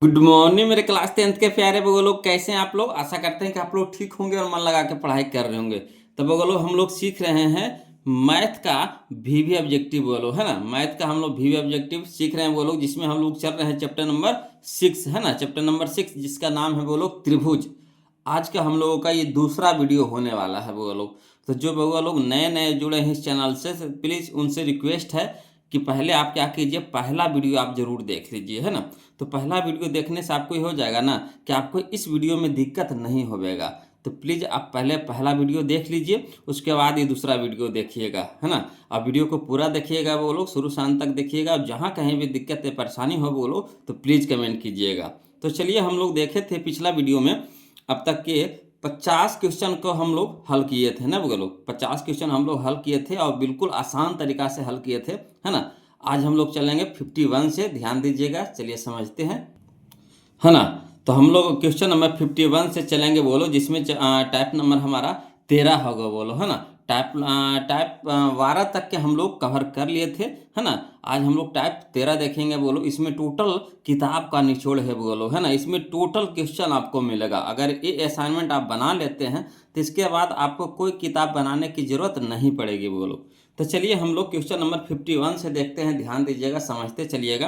Good morning मेरे class 10th के प्यारे बगो लोग, कैसे हैं आप लोग। आशा करते हैं कि आप लोग ठीक होंगे और मन लगा के पढ़ाई कर रहे होंगे। तो बगो लोग हम लोग सीख रहे हैं मैथ का वीवी ऑब्जेक्टिव बोलो, है ना। मैथ का हम लोग वीवी ऑब्जेक्टिव सीख रहे हैं वो लोग, जिसमें हम लोग चल रहे हैं चैप्टर नंबर 6, है ना। चैप्टर नंबर 6 जिसका नाम है वो लोग त्रिभुज। आज का हम लोगों का ये दूसरा वीडियो होने वाला है वो लोग। तो जो बगो लोग नए नए जुड़े हैं इस चैनल से प्लीज़ उनसे रिक्वेस्ट है कि पहले आप क्या कीजिए, पहला वीडियो आप जरूर देख लीजिए, है ना। तो पहला वीडियो देखने से आपको ये हो जाएगा ना कि आपको इस वीडियो में दिक्कत नहीं होगा। तो प्लीज़ आप पहले पहला वीडियो देख लीजिए, उसके बाद ये दूसरा वीडियो देखिएगा, है ना। आप वीडियो को पूरा देखिएगा वो लोग, शुरू से अंत तक देखिएगा। और जहाँ कहीं भी दिक्कत या परेशानी हो वो लोग तो प्लीज़ कमेंट कीजिएगा। तो चलिए, हम लोग देखे थे पिछला वीडियो में अब तक के 50 क्वेश्चन को हम लोग हल किए थे ना वो लोग। 50 क्वेश्चन हम लोग हल किए थे और बिल्कुल आसान तरीका से हल किए थे, है ना। आज हम लोग चलेंगे 51 से, ध्यान दीजिएगा। चलिए समझते हैं, है ना। तो हम लोग क्वेश्चन नंबर 51 से चलेंगे बोलो, जिसमें टाइप नंबर हमारा 13 होगा बोलो, है ना। टाइप 12 तक के हम लोग कवर कर लिए थे, है ना। आज हम लोग टाइप 13 देखेंगे बोलो। इसमें टोटल किताब का निचोड़ है बोलो, है ना। इसमें टोटल क्वेश्चन आपको मिलेगा। अगर ये असाइनमेंट आप बना लेते हैं तो इसके बाद आपको कोई किताब बनाने की जरूरत नहीं पड़ेगी बोलो। तो चलिए हम लोग क्वेश्चन नंबर 51 से देखते हैं, ध्यान दीजिएगा, समझते चलिएगा।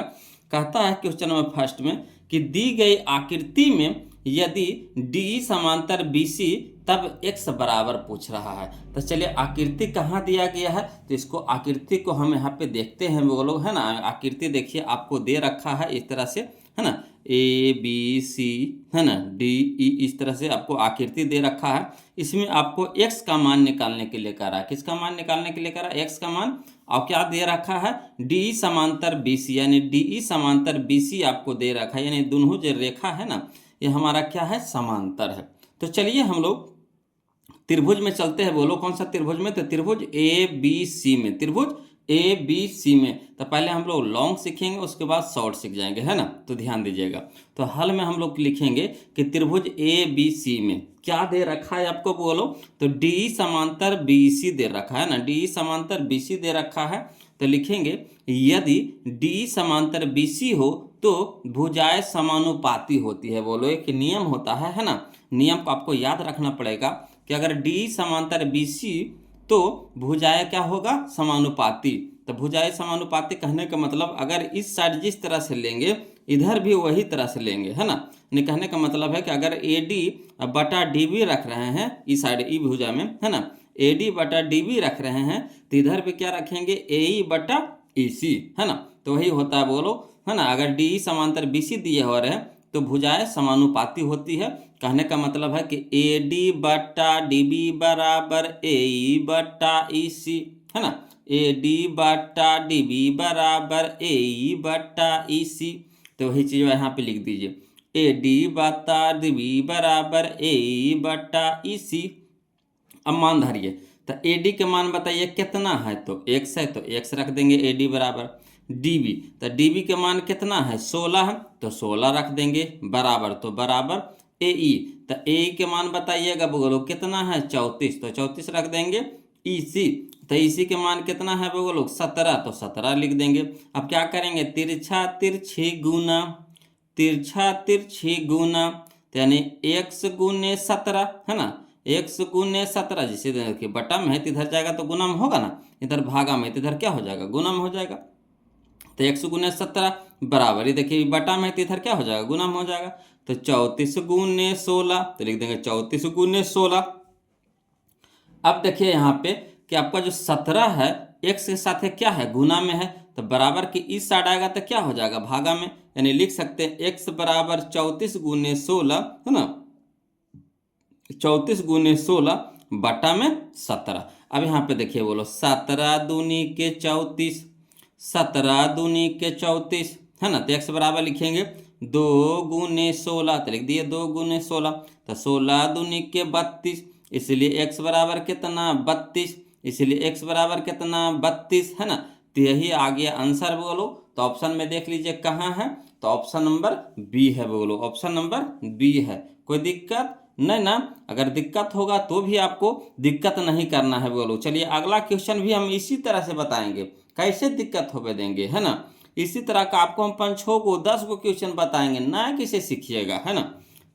कहता है क्वेश्चन नंबर फर्स्ट में कि दी गई आकृति में यदि डी समांतर बीसी तब x बराबर पूछ रहा है। तो चलिए, आकृति कहाँ दिया गया है, तो इसको आकृति को हम यहाँ पे देखते हैं वो लोग, है ना। आकृति देखिए आपको दे रखा है इस तरह से, है ना। ए बी सी, है ना, डी ई, इस तरह से आपको आकृति दे रखा है। इसमें आपको x का मान निकालने के लिए कह रहा है। किसका मान निकालने के लिए कह रहा है? x का मान। और क्या दे रखा है? डी समांतर बीसी, यानी डी समांतर बीसी आपको दे रखा है, यानी दोनों जो रेखा है ना ये हमारा क्या है? समांतर है। तो चलिए हम लोग त्रिभुज में चलते हैं बोलो। कौन सा त्रिभुज में? तो त्रिभुज ए बी सी में, त्रिभुज ए बी सी में। तो पहले हम लोग लॉन्ग सीखेंगे, उसके बाद शॉर्ट सीख जाएंगे, है ना। तो ध्यान दीजिएगा। तो हल में हम लोग लिखेंगे कि त्रिभुज ए बी सी में क्या दे रखा है आपको बोलो, तो डी समांतर बी सी दे रखा है ना, डी समांतर बी सी दे रखा है। तो लिखेंगे यदि डी समांतर बी सी हो तो भुजाएं समानुपाती होती है बोलो। एक नियम होता है ना। नियम को आपको याद रखना पड़ेगा कि अगर डी समांतर बी सी तो भुजाएं क्या होगा? समानुपाती। तो भुजाएं समानुपाती कहने का मतलब, अगर इस साइड जिस तरह से लेंगे इधर भी वही तरह से लेंगे, है ना। कहने का मतलब है कि अगर ए डी बटा डी बी रख रहे हैं इस साइड ई भुजा में, है ना, ए डी बटा डी बी रख रहे हैं, तो इधर भी क्या रखेंगे? ए ई बटा ई सी, है ना। तो वही होता है बोलो, है ना। अगर डी समांतर बी सी दिए हो रहे हैं तो भुजाएं समानुपाती होती है। कहने का मतलब है कि ए डी बटा डी बी बराबर ए ई बटा ई सी, है ना। ए डी बटा डी बी बराबर ए ई बटा ई सी। तो वही चीज़ यहाँ पे लिख दीजिए, ए डी बटा डी बी बराबर ए ई बटा ई सी। अब मान धरिए, तो ए डी के मान बताइए कितना है, तो x है तो x रख देंगे ए डी बराबर। डी बी, तो डी बी के मान कितना है? 16 है तो 16 रख देंगे, बराबर तो बराबर ए ई, तो ए ई के मान बताइएगा बोलो कितना है? 34, तो 34 रख देंगे। ई सी, तो ई सी के मान कितना है बोलो? 17, तो 17 लिख देंगे। अब क्या करेंगे? तिरछा तिरछी गुना, तिरछा तिरछी गुना, तो यानी x गुने 17, है ना। x गुने 17, जिसे देखिए बटा में है तो इधर जाएगा तो गुना में होगा ना, इधर भागा में तो इधर क्या हो जाएगा? गुना में हो जाएगा। तो x गुने 17 बराबर, ये देखिए बटा में है तो इधर क्या हो जाएगा? गुना में हो जाएगा। तो 34 गुने 16, तो लिख देंगे 34 गुने 16। अब देखिए यहाँ पे कि आपका जो 17 है x के साथ है क्या है? गुना में है, तो बराबर की इस साइड आएगा तो क्या हो जाएगा? भागा में। यानी लिख सकते हैं x बराबर 34 गुने 16, है ना, 34 गुने 16 बटा में 17। अब यहाँ पे देखिए बोलो 17 दूनी के 34, 17 दूनी के 34, है ना। तो x बराबर लिखेंगे 2 गुने 16, तो लिख दिए 2 गुने 16, तो 16 दूनी के 32, इसलिए x बराबर कितना? 32, इसलिए x बराबर कितना? 32, है ना। तो यही आ गया आंसर बोलो। तो ऑप्शन में देख लीजिए कहाँ है, तो ऑप्शन नंबर बी है बोलो, ऑप्शन नंबर बी है। कोई दिक्कत नहीं ना? अगर दिक्कत होगा तो भी आपको दिक्कत नहीं करना है बोलो। चलिए अगला क्वेश्चन भी हम इसी तरह से बताएंगे, कैसे दिक्कत होवे देंगे, है ना। इसी तरह का आपको हम 5-6 को 10 को क्वेश्चन बताएंगे, ना किसे सीखिएगा, है ना।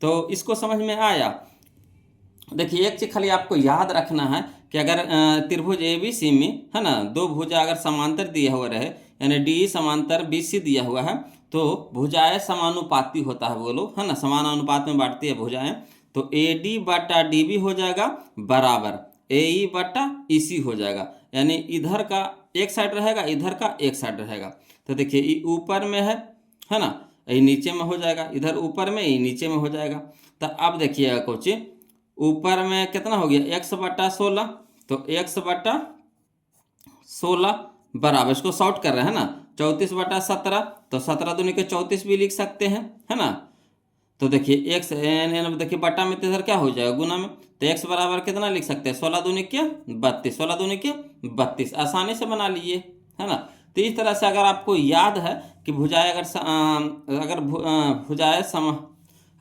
तो इसको समझ में आया। देखिए एक चीज खाली आपको याद रखना है कि अगर त्रिभुज ए बी सी में, है ना, दो भुजा अगर समांतर दिया हुआ रहे, यानी डी समांतर बी सी दिया हुआ है, तो भुजाएं समानुपाती होता है, बोलो, है ना, समान अनुपात में बांटती है भुजाएं। तो ए डी बटा डी बी हो जाएगा बराबर ए ई बटा ई सी हो जाएगा, यानी इधर का एक साइड रहेगा, इधर का एक साइड रहेगा। तो देखिए ये ऊपर में है ना, ये नीचे में हो जाएगा, इधर ऊपर में, ये नीचे में हो जाएगा। तो अब देखिएगा कोची, ऊपर में कितना हो गया x बटा 16, तो x बटा 16 बराबर, इसको शॉर्ट कर रहे हैं ना, 34 बटा 17, तो 17 दूनी के 34 भी लिख सकते हैं, है ना। तो देखिए x देखिए बटा में तो इधर क्या हो जाएगा गुना में, तो x बराबर कितना लिख सकते हैं, 16 दूनी के 32, 16 दूनी के 32, आसानी से बना लिए, है ना। तो इस तरह से अगर आपको याद है कि भुजाएं अगर भुजाएं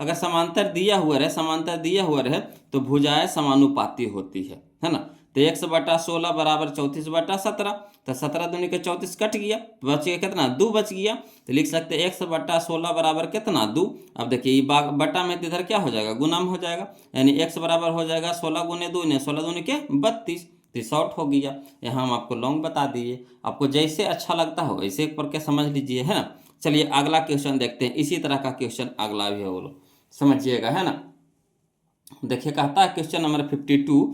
अगर समांतर दिया हुआ रहे, समांतर दिया हुआ रहे, तो भुजाएं समानुपाती होती है ना। तो x बटा 16 बराबर 34 बटा 17, तो 17 दूनी के 34 कट गया, बच गया कितना, 2 बच गया। तो लिख सकते हैं x बटा 16 बराबर कितना, 2। अब देखिए ये बटा में इधर क्या हो जाएगा, गुना में हो जाएगा, यानी x बराबर हो जाएगा 16 गुने 2, 16 दूनी के 32, तो शॉर्ट हो गया। यहाँ हम आपको लॉन्ग बता दिए, आपको जैसे अच्छा लगता हो वैसे पढ़ के समझ लीजिए, है ना। चलिए अगला क्वेश्चन देखते हैं, इसी तरह का क्वेश्चन अगला भी है, बोलो समझिएगा, है ना। देखिए कहता है क्वेश्चन नंबर 52,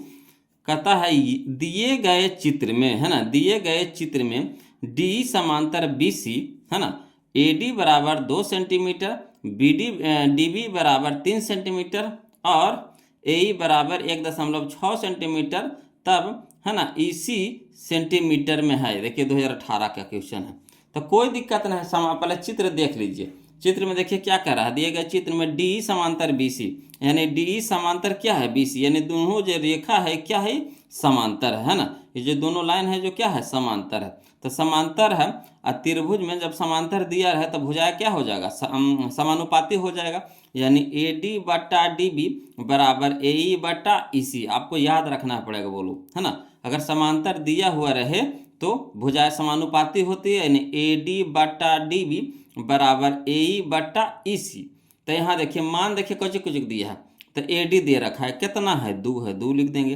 कहता है दिए गए चित्र में, है ना, दिए गए चित्र में डी समांतर बी सी, है ना, ए डी बराबर 2 centimetre, B D D B बराबर 3 सेंटीमीटर और ए ई बराबर 1.6 सेंटीमीटर, तब, है ना, ई सी सेंटीमीटर में है। देखिए 2018 का क्वेश्चन है, तो कोई दिक्कत नहीं, पहले चित्र देख लीजिए। चित्र में देखिए क्या कर रहा है, दिए गए चित्र में डी समांतर बी सी, यानी डी समांतर क्या है, बी सी, यानी दोनों जो रेखा है क्या है, समांतर है ना। ये जो दोनों लाइन है जो क्या है, समांतर है। तो समांतर है, और त्रिभुज में जब समांतर दिया रहे तो भुजाएं क्या हो जाएगा, समानुपाती हो जाएगा, यानी ए डी बटा डी बी बराबर ए ई बटा ई सी। आपको याद रखना पड़ेगा, बोलो, है ना। अगर समांतर दिया हुआ रहे तो भुजाएं समानुपाती होती है, यानी ए डी बटा डी बी बराबर ए ई बटा ई सी। तो यहाँ देखिए मान देखिए कुछ कुछ दिया है, तो ए डी दे रखा है कितना है, 2 है, 2 लिख देंगे।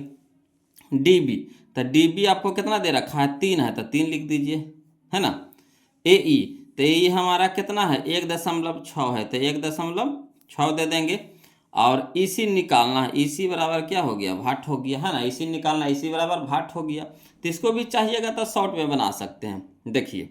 डी बी, तो डी बी आपको कितना दे रखा है, 3 है, तो 3 लिख दीजिए, है ना। ए ई, तो ए ई हमारा कितना है, 1.6 है, तो 1.6 दे देंगे। और ई सी निकालना है, ई सी बराबर क्या हो गया, भाट हो गया, है ना। ई सी निकालना, ई सी बराबर भाट हो गया। तो इसको भी चाहिएगा तो शॉर्ट में बना सकते हैं। देखिए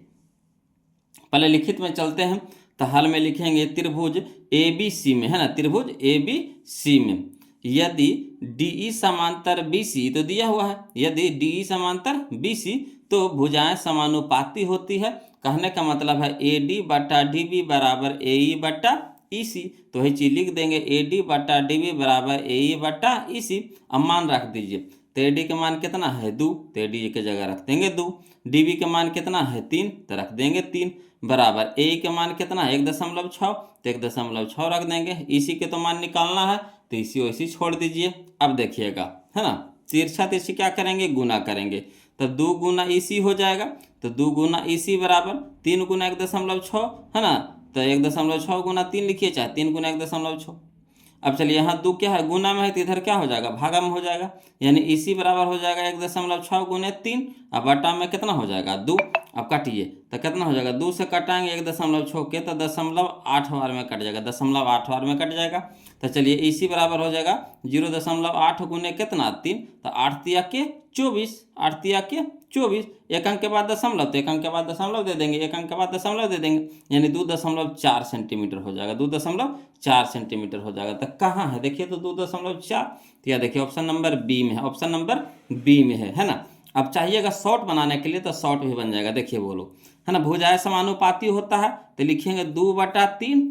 पहले लिखित में चलते हैं, तो हल में लिखेंगे त्रिभुज ए बी सी में, है ना, त्रिभुज ए बी सी में यदि डी ई समांतर बी सी, तो दिया हुआ है, यदि डी ई समांतर बी सी तो भुजाएं समानुपाती होती है। कहने का मतलब है ए डी बटा डी बी बराबर ए ई बटा ई सी, तो वही चीज लिख देंगे, ए डी बटा डी बी बराबर ए ई बटा ई सी। अब मान रख दीजिए, तो ए डी का मान कितना है, 2, तो ए डी की जगह रख देंगे 2। डी बी का मान कितना है, 3, तो रख देंगे 3 बराबर ए का मान कितना है, 1.6, तो 1.6 रख देंगे। इसी के तो मान निकालना है, तो इसी वैसी छोड़ दीजिए। अब देखिएगा, है ना, तिरछा तिरछी क्या करेंगे, गुना करेंगे, तो 2 गुना इसी हो जाएगा, तो 2 गुना इसी बराबर 3 गुना 1.6, है ना, तो 1.6 गुना 3 लिखिए, चाहे 3 गुना 1.6। अब चलिए यहाँ 2 क्या है, गुना में है, तो इधर क्या हो जाएगा, भागा में हो जाएगा, यानी इसी बराबर हो जाएगा 1.6 गुने 3, अब बटा में कितना हो जाएगा, 2। अब काटिए तो कितना हो जाएगा, 2 से कटाएंगे 1.6 के, तो 0.8 बार में कट जाएगा, 0.8 बार में कट जाएगा। तो चलिए इसी बराबर हो जाएगा 0.8 गुने कितना, 3, तो 8 तिया के 24, 8 तिया के 24, एक अंक के बाद दशमलव, तो एक अंक के बाद दशमलव दे देंगे, एक अंक के बाद दशमलव दे देंगे, यानी 2.4 सेंटीमीटर हो जाएगा, 2.4 सेंटीमीटर हो जाएगा। तो कहाँ है, देखिए तो 2.4, तो यह देखिए ऑप्शन नंबर बी में है, ऑप्शन नंबर बी में है ना। अब चाहिएगा शॉर्ट बनाने के लिए, तो शॉर्ट भी बन जाएगा। देखिए बोलो, है ना, भुजाएं समानुपाती होता है, तो लिखेंगे 2/3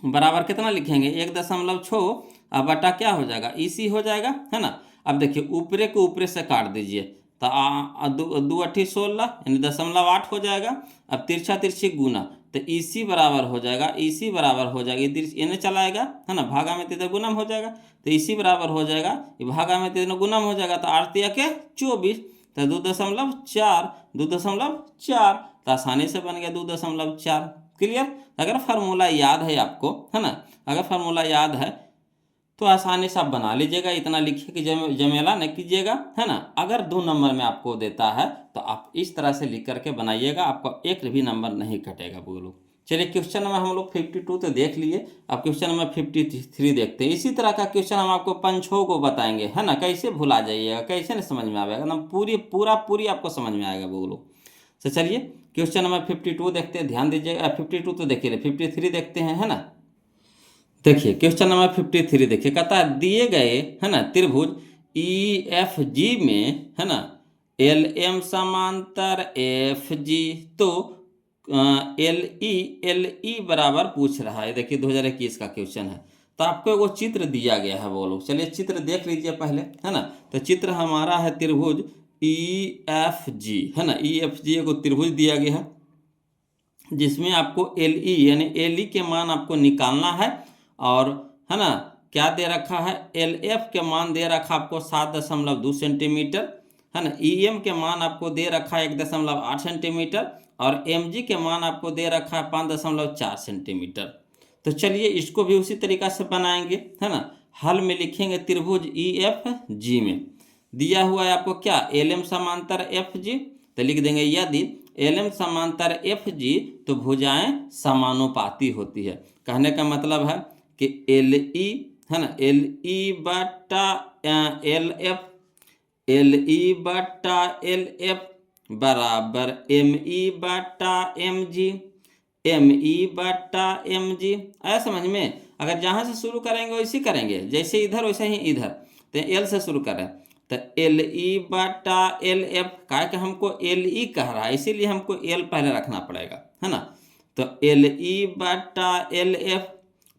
बराबर कितना लिखेंगे, 1.6, अब बटा क्या हो जाएगा, इसी हो जाएगा, है ना। अब देखिए ऊपरे को ऊपरे से काट दीजिए, तो 2 अठी 16, यानी 0.8 हो जाएगा। अब तिरछा तिरछी गुना, तो इसी बराबर हो जाएगा, इसी बराबर हो जाएगा, इन्हें चलाएगा, है ना, भागा में तीनों गुना हो जाएगा, तो इसी बराबर हो जाएगा, ये भागा में तीनों गुना हो जाएगा, तो 8 तिया के 24, तो 2.4, 2.4, तो आसानी से बन गया 2.4। क्लियर। अगर फार्मूला याद है आपको, है ना, अगर फार्मूला याद है तो आसानी से आप बना लीजिएगा, इतना लिखिए कि जमेला न कीजिएगा, है ना। अगर 2 नंबर में आपको देता है तो आप इस तरह से लिख करके बनाइएगा, आपका एक भी नंबर नहीं कटेगा बोलो। चलिए क्वेश्चन नंबर हम लोग 52 तो देख लिए, अब क्वेश्चन नंबर 53 देखते हैं। इसी तरह का क्वेश्चन हम आपको पंचों को बताएंगे, है ना, कैसे भुला जाइएगा, कैसे नहीं समझ में आएगा, एकदम पूरी आपको समझ में आएगा बोलो। तो चलिए क्वेश्चन नंबर 52 देखते हैं, ध्यान दीजिएगा। 52 तो देखिए, 53 देखते हैं, है ना। देखिए क्वेश्चन नंबर 53 देखिए, कहता है दिए गए, है ना, त्रिभुज EFG में, है ना, LM समांतर FG, तो LE बराबर पूछ रहा है। देखिए 2021 का क्वेश्चन है, तो आपको वो चित्र दिया गया है वो लोग। चलिए चित्र देख लीजिए पहले, है ना। तो चित्र हमारा है त्रिभुज EFG, है ना। EFG को त्रिभुज दिया गया है जिसमें आपको LE यानी LE के मान आपको निकालना है, और, है ना, क्या दे रखा है, LF के मान दे रखा आपको 7.2 सेंटीमीटर, है ना। EM के मान आपको दे रखा है 1.8 सेंटीमीटर, और MG के मान आपको दे रखा है 5.4 सेंटीमीटर। तो चलिए इसको भी उसी तरीका से बनाएंगे, है ना। हल में लिखेंगे त्रिभुज EFG में दिया हुआ है आपको क्या, LM समांतर FG, तो लिख देंगे यदि LM समांतर FG तो भुजाएं समानुपाती होती है। कहने का मतलब है कि LE, है ना, LE बटा LF, LE बटा LF बराबर ME बटा MG, ME बटा MG। आया समझ में। अगर जहाँ से शुरू करेंगे वैसे करेंगे, जैसे इधर वैसे ही इधर, तो L से शुरू करें, तो LE बटा LF, क्या कि हमको LE कह रहा है इसीलिए हमको L पहले रखना पड़ेगा, है ना। तो LE बटा LF,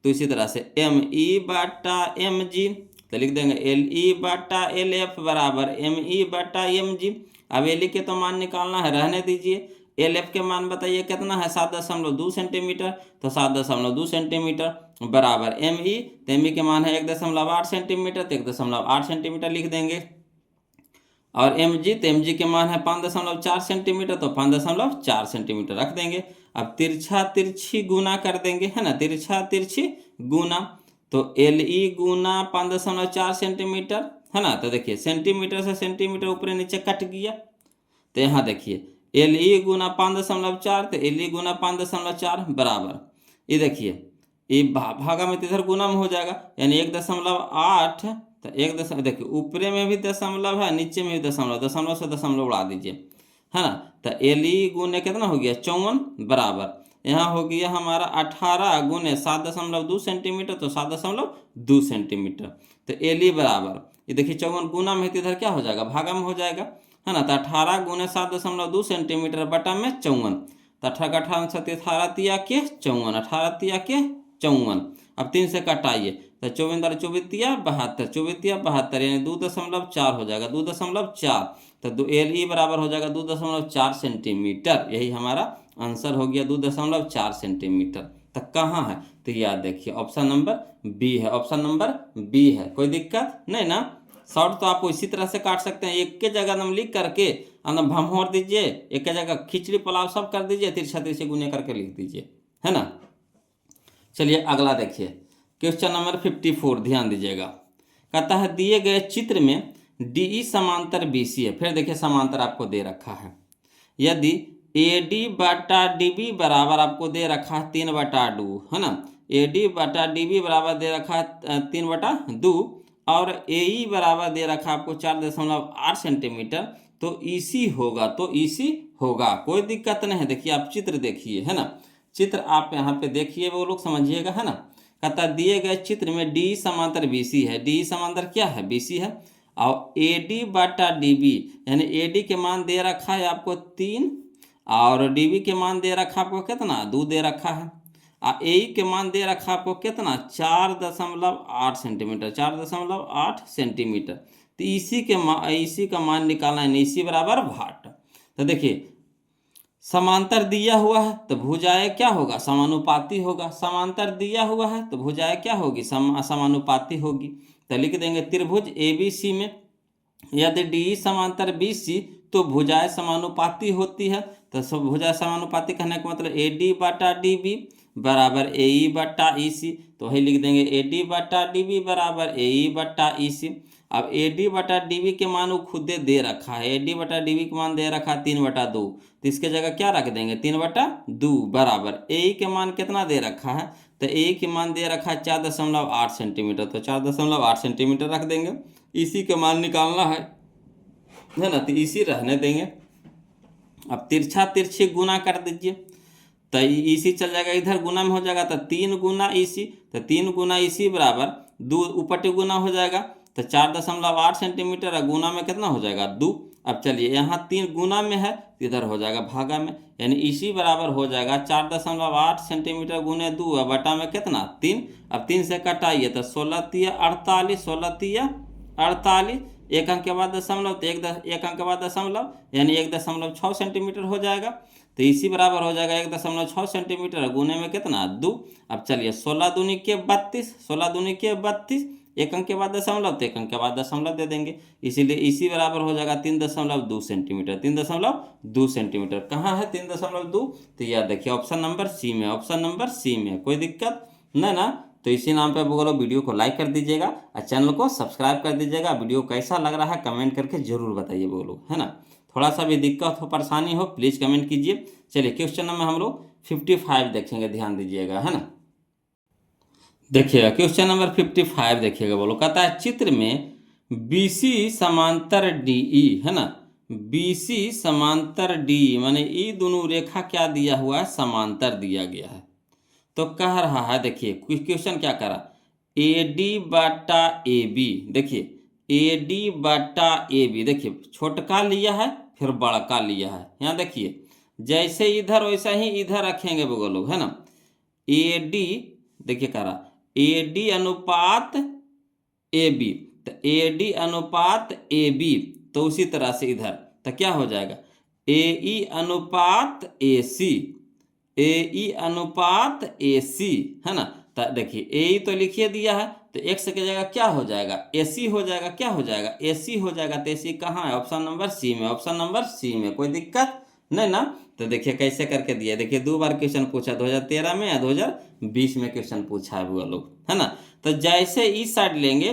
तो इसी तरह से ME बटा MG, तो लिख देंगे LE बटा LF बराबर ME बटा MG। अब LE के तो मान निकालना है, रहने दीजिए। LF के मान बताइए कितना है, 7.2 सेंटीमीटर, तो 7.2 सेंटीमीटर बराबर ME, तो ME के मान है 1.8 सेंटीमीटर, तो 1.8 सेंटीमीटर लिख देंगे। और MG, तो MG के मान है 5.4 सेंटीमीटर, तो 5.4 सेंटीमीटर रख देंगे। अब तिरछा तिरछी गुना कर देंगे, है ना, तिरछा तिरछी गुना, तो LE गुना 5.4 सेंटीमीटर, है ना। तो देखिए सेंटीमीटर से सेंटीमीटर ऊपर नीचे कट गया, तो यहाँ देखिए LE गुना 5.4, तो LE गुना 5.4 बराबर, ये देखिए ये भागा में तो इधर गुना में हो जाएगा, यानी 1.8, तो देखिए ऊपरे में भी दशमलव है, नीचे में भी दशमलव, दशमलव से दशमलव उड़ा दीजिए, है ना। तो LE गुने कितना हो गया, 54 बराबर, यहाँ हो गया हमारा 18 गुने 7.2 सेंटीमीटर, तो 7.2 सेंटीमीटर। तो LE बराबर, ये देखिए 54 गुना में, इधर क्या हो जाएगा, भागा में हो जाएगा, है ना। तो 18 गुने 7.2 सेंटीमीटर बटा में 54, तो 18 18 तिया के 54, 18 तिया के 54। अब 3 से कटाइए, तो 24 24 तिया 72, 24 तिया 72, यानी 2.4 हो जाएगा, 2.4, तो LE बराबर हो जाएगा 2.4 सेंटीमीटर। यही हमारा आंसर हो गया, 2.4 सेंटीमीटर। तक कहाँ है, तो याद देखिए ऑप्शन नंबर बी है, ऑप्शन नंबर बी है, कोई दिक्कत नहीं ना। शॉर्ट तो आप इसी तरह से काट सकते हैं, एक के जगह नम लिख करके भमोर दीजिए, एक के जगह खिचड़ी पुलाव सब कर दीजिए, तिरछा तिरछी गुने करके लिख दीजिए, है ना। चलिए अगला देखिए क्वेश्चन नंबर 54, ध्यान दीजिएगा। कहता है दिए गए चित्र में DE समांतर BC है, फिर देखिए समांतर आपको दे रखा है। यदि AD बटा DB बराबर आपको दे रखा है 3/2, है ना। AD बटा DB बराबर दे रखा है 3/2, और AE बराबर दे रखा आपको 4.8 सेंटीमीटर, तो EC होगा, तो EC होगा, कोई दिक्कत नहीं है। देखिए आप चित्र देखिए, है ना, चित्र आप यहाँ पे देखिए, वो लोग समझिएगा, है ना। कहता दिए गए चित्र में DE समांतर BC है, DE समांतर क्या है, BC है, और AD बटा DB, यानी AD के मान दे रखा है आपको 3, और DB के मान दे रखा आपको कितना 2 दे रखा है, और AE के मान दे रखा आपको कितना 4.8 सेंटीमीटर, 4.8 सेंटीमीटर। तो EC का मान निकालना है, EC बराबर 8। तो देखिए समांतर दिया हुआ है तो भुजाएं क्या होगा, समानुपाती होगा, समांतर दिया हुआ है तो भुजाएं क्या होगी, समानुपाती होगी। तो लिख देंगे त्रिभुज ABC में यदि DE समांतर BC तो भुजाएं समानुपाती होती है। तो सब भुजा समानुपाती कहने का मतलब AD बटा DB बराबर AE बटा EC। तो वही लिख देंगे AD बटा DB बराबर AE बटा EC। अब AD बटा DB के मान वो खुद दे रखा है, AD बटा DB के मान दे रखा है 3/2, तो इसके जगह क्या रख देंगे 3/2 बराबर AE के मान कितना दे रखा है, तो AE के मान दे रखा है 4.8 सेंटीमीटर, तो 4.8 सेंटीमीटर रख देंगे। EC के मान निकालना है ना, तो EC रहने देंगे। अब तिरछा तिरछी गुना कर दीजिए, तो EC चल जाएगा इधर, गुना में हो जाएगा, तो 3 गुना EC, तो 3 गुना EC बराबर 2 ऊपर गुना हो जाएगा, तो 4.8 सेंटीमीटर, और गुना में कितना हो जाएगा 2। अब चलिए यहाँ 3 गुना में है, इधर हो जाएगा भागा में, यानी EC बराबर हो जाएगा 4.8 सेंटीमीटर गुने 2 और बटा में कितना 3। अब 3 से कटाइए तो 16 तिया 48, 16 तिया 48, एक अंक के बाद दशमलव, तो एक अंक के बाद दशमलव, यानी 1.6 सेंटीमीटर हो जाएगा। तो EC बराबर हो जाएगा 1.6 सेंटीमीटर गुने में कितना 2। अब चलिए 16 दूनी के 32, 16 दूनी के 32, एक अंक के बाद दशमलव, तो एक अंक के बाद दशमलव दे देंगे, इसीलिए EC बराबर हो जाएगा 3.2 सेंटीमीटर, 3.2 सेंटीमीटर। कहाँ है 3.2, तो यह देखिए ऑप्शन नंबर C में, ऑप्शन नंबर C में। कोई दिक्कत नहीं ना, तो इसी नाम पे बोलो वीडियो को लाइक कर दीजिएगा और चैनल को सब्सक्राइब कर दीजिएगा। वीडियो कैसा लग रहा है कमेंट करके जरूर बताइए बोलो, है ना। थोड़ा सा भी दिक्कत हो परेशानी हो प्लीज़ कमेंट कीजिए। चलिए क्वेश्चन नंबर हम लोग 55 देखेंगे, ध्यान दीजिएगा, है ना। देखिएगा क्वेश्चन नंबर 55 देखिएगा बोलो, कहता है चित्र में BC समांतर DE, है ना, BC समांतर DE माने ये दोनों रेखा क्या दिया हुआ है, समांतर दिया गया है। तो कह रहा है, देखिए क्वेश्चन क्या करा, AD बटा AB, देखिए AD बटा AB, देखिए छोटका लिया है फिर बड़का लिया है। यहाँ देखिए जैसे इधर वैसा ही इधर रखेंगे वो लोग, है ना। AD देखिए कह रहा AD अनुपात AB, तो AD अनुपात AB, तो उसी तरह से इधर तो क्या हो जाएगा AE अनुपात AC, AE अनुपात AC, है ना। तो देखिए AE तो लिखिए दिया है, तो x की जगह क्या हो जाएगा AC हो जाएगा, क्या हो जाएगा AC हो जाएगा। तो AC कहाँ है, ऑप्शन नंबर C में, ऑप्शन नंबर C में। कोई दिक्कत नहीं ना। तो देखिए कैसे करके दिया, देखिए 2 बार क्वेश्चन पूछा, 2013 में या 2020 में क्वेश्चन पूछा है वो लोग, है ना। तो जैसे इस साइड लेंगे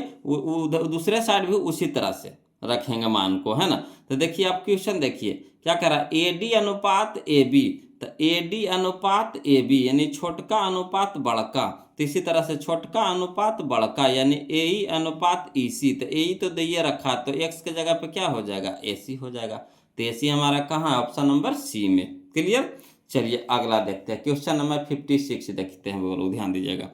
दूसरे साइड भी उसी तरह से रखेंगे मान को, है ना। तो देखिए आप क्वेश्चन देखिए क्या करा, AD अनुपात AB, तो AD अनुपात AB यानी छोटका अनुपात बड़का, तो इसी तरह से छोटका अनुपात बड़का यानी AE अनुपात EC, तो AE तो दिए रखा, तो x के जगह पे क्या हो जाएगा AC हो जाएगा। तो AC हमारा कहाँ है, ऑप्शन नंबर C में। क्लियर। चलिए अगला देखते हैं, क्वेश्चन नंबर 56 देखते हैं वो लोग, ध्यान दीजिएगा।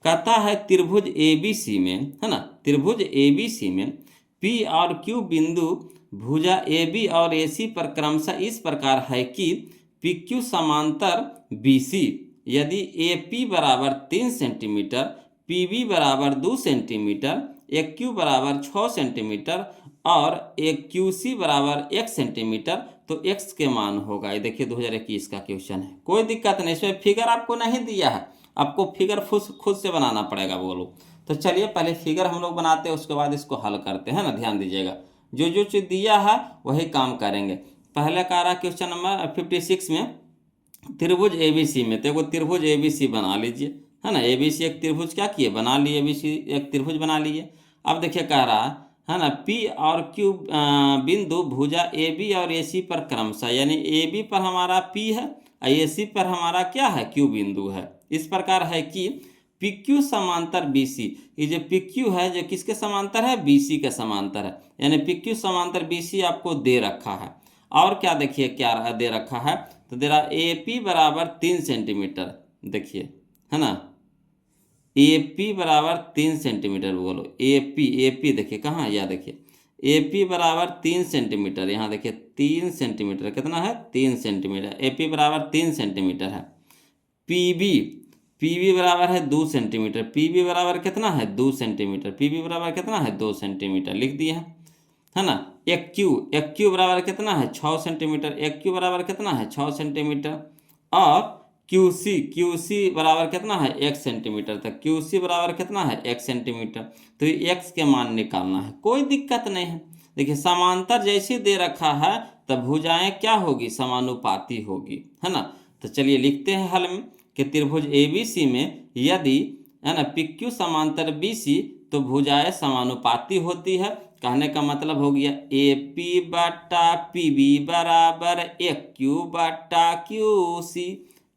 कहता है त्रिभुज ABC में, है ना, त्रिभुज ABC में P और Q बिंदु भुजा AB और AC पर क्रमशः इस प्रकार है कि PQ समांतर BC यदि AP बराबर 3 सेंटीमीटर, PB बराबर 2 सेंटीमीटर, AQ बराबर 6 सेंटीमीटर और AQC बराबर 1 सेंटीमीटर, तो x के मान होगा। ये देखिए 2021 का क्वेश्चन है। कोई दिक्कत नहीं, इसमें फिगर आपको नहीं दिया है, आपको फिगर खुद से बनाना पड़ेगा बोलो। तो चलिए पहले फिगर हम लोग बनाते हैं, उसके बाद इसको हल करते हैं ना। ध्यान दीजिएगा जो जो चीज़ दिया है वही काम करेंगे। पहले का रहा क्वेश्चन नंबर 56 में त्रिभुज ABC में, तो एगो त्रिभुज ABC बना लीजिए, है ना। ABC एक त्रिभुज क्या किए बना लिए, ABC एक त्रिभुज बना लिए। अब देखिए कह रहा है ना P और Q बिंदु भुजा AB और AC पर क्रमशः, यानी AB पर हमारा P है और AC पर हमारा क्या है Q बिंदु है। इस प्रकार है कि PQ समांतर BC, ये जो PQ है जो किसके समांतर है, BC के समांतर है, यानी PQ समांतर BC आपको दे रखा है। और क्या देखिए क्या दे रखा है, तो दे रहा AP बराबर 3 सेंटीमीटर, देखिए है ना, AP बराबर 3 सेंटीमीटर बोलो, AP देखिए कहाँ, यह देखिए AP बराबर 3 सेंटीमीटर, यहाँ देखिए 3 सेंटीमीटर कितना है 3 सेंटीमीटर, AP बराबर 3 सेंटीमीटर है। PB बराबर है 2 सेंटीमीटर, PB बराबर कितना है 2 सेंटीमीटर, PB बराबर कितना है 2 सेंटीमीटर लिख दिए है ना। AQ बराबर कितना है 6 सेंटीमीटर, AQ बराबर कितना है 6 सेंटीमीटर और QC बराबर कितना है 1 सेंटीमीटर, तक QC बराबर कितना है 1 सेंटीमीटर। तो ये x के मान निकालना है, कोई दिक्कत नहीं है। देखिए समांतर जैसे दे रखा है तब भुजाएं क्या होगी, समानुपाती होगी, है ना। तो चलिए लिखते हैं हल में कि त्रिभुज ABC में यदि, है ना, PQ समांतर BC तो भुजाएं समानुपाती होती है। कहने का मतलब हो गया AP बटा PB बराबर AQ बटा QC,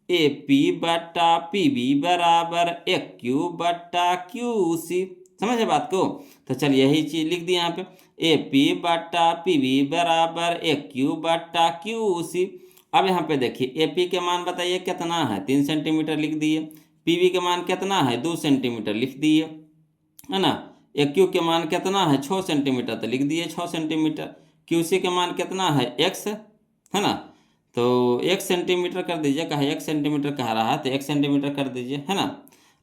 AP बटा PB बराबर AQ बटा QC। समझे बात को। तो चलिए यही चीज लिख दिए यहाँ पे, AP बटा PB बराबर AQ बटा QC। अब यहाँ पे देखिए AP के मान बताइए कितना है, 3 सेंटीमीटर लिख दिए। PB के मान कितना है, 2 सेंटीमीटर लिख दिए, है ना। AQ के मान कितना है, 6 सेंटीमीटर, तो लिख दिए 6 सेंटीमीटर। QC के मान कितना है, x, है ना। तो 1 सेंटीमीटर कर दीजिए, कहा 1 सेंटीमीटर कह रहा है तो 1 सेंटीमीटर कर दीजिए, है ना।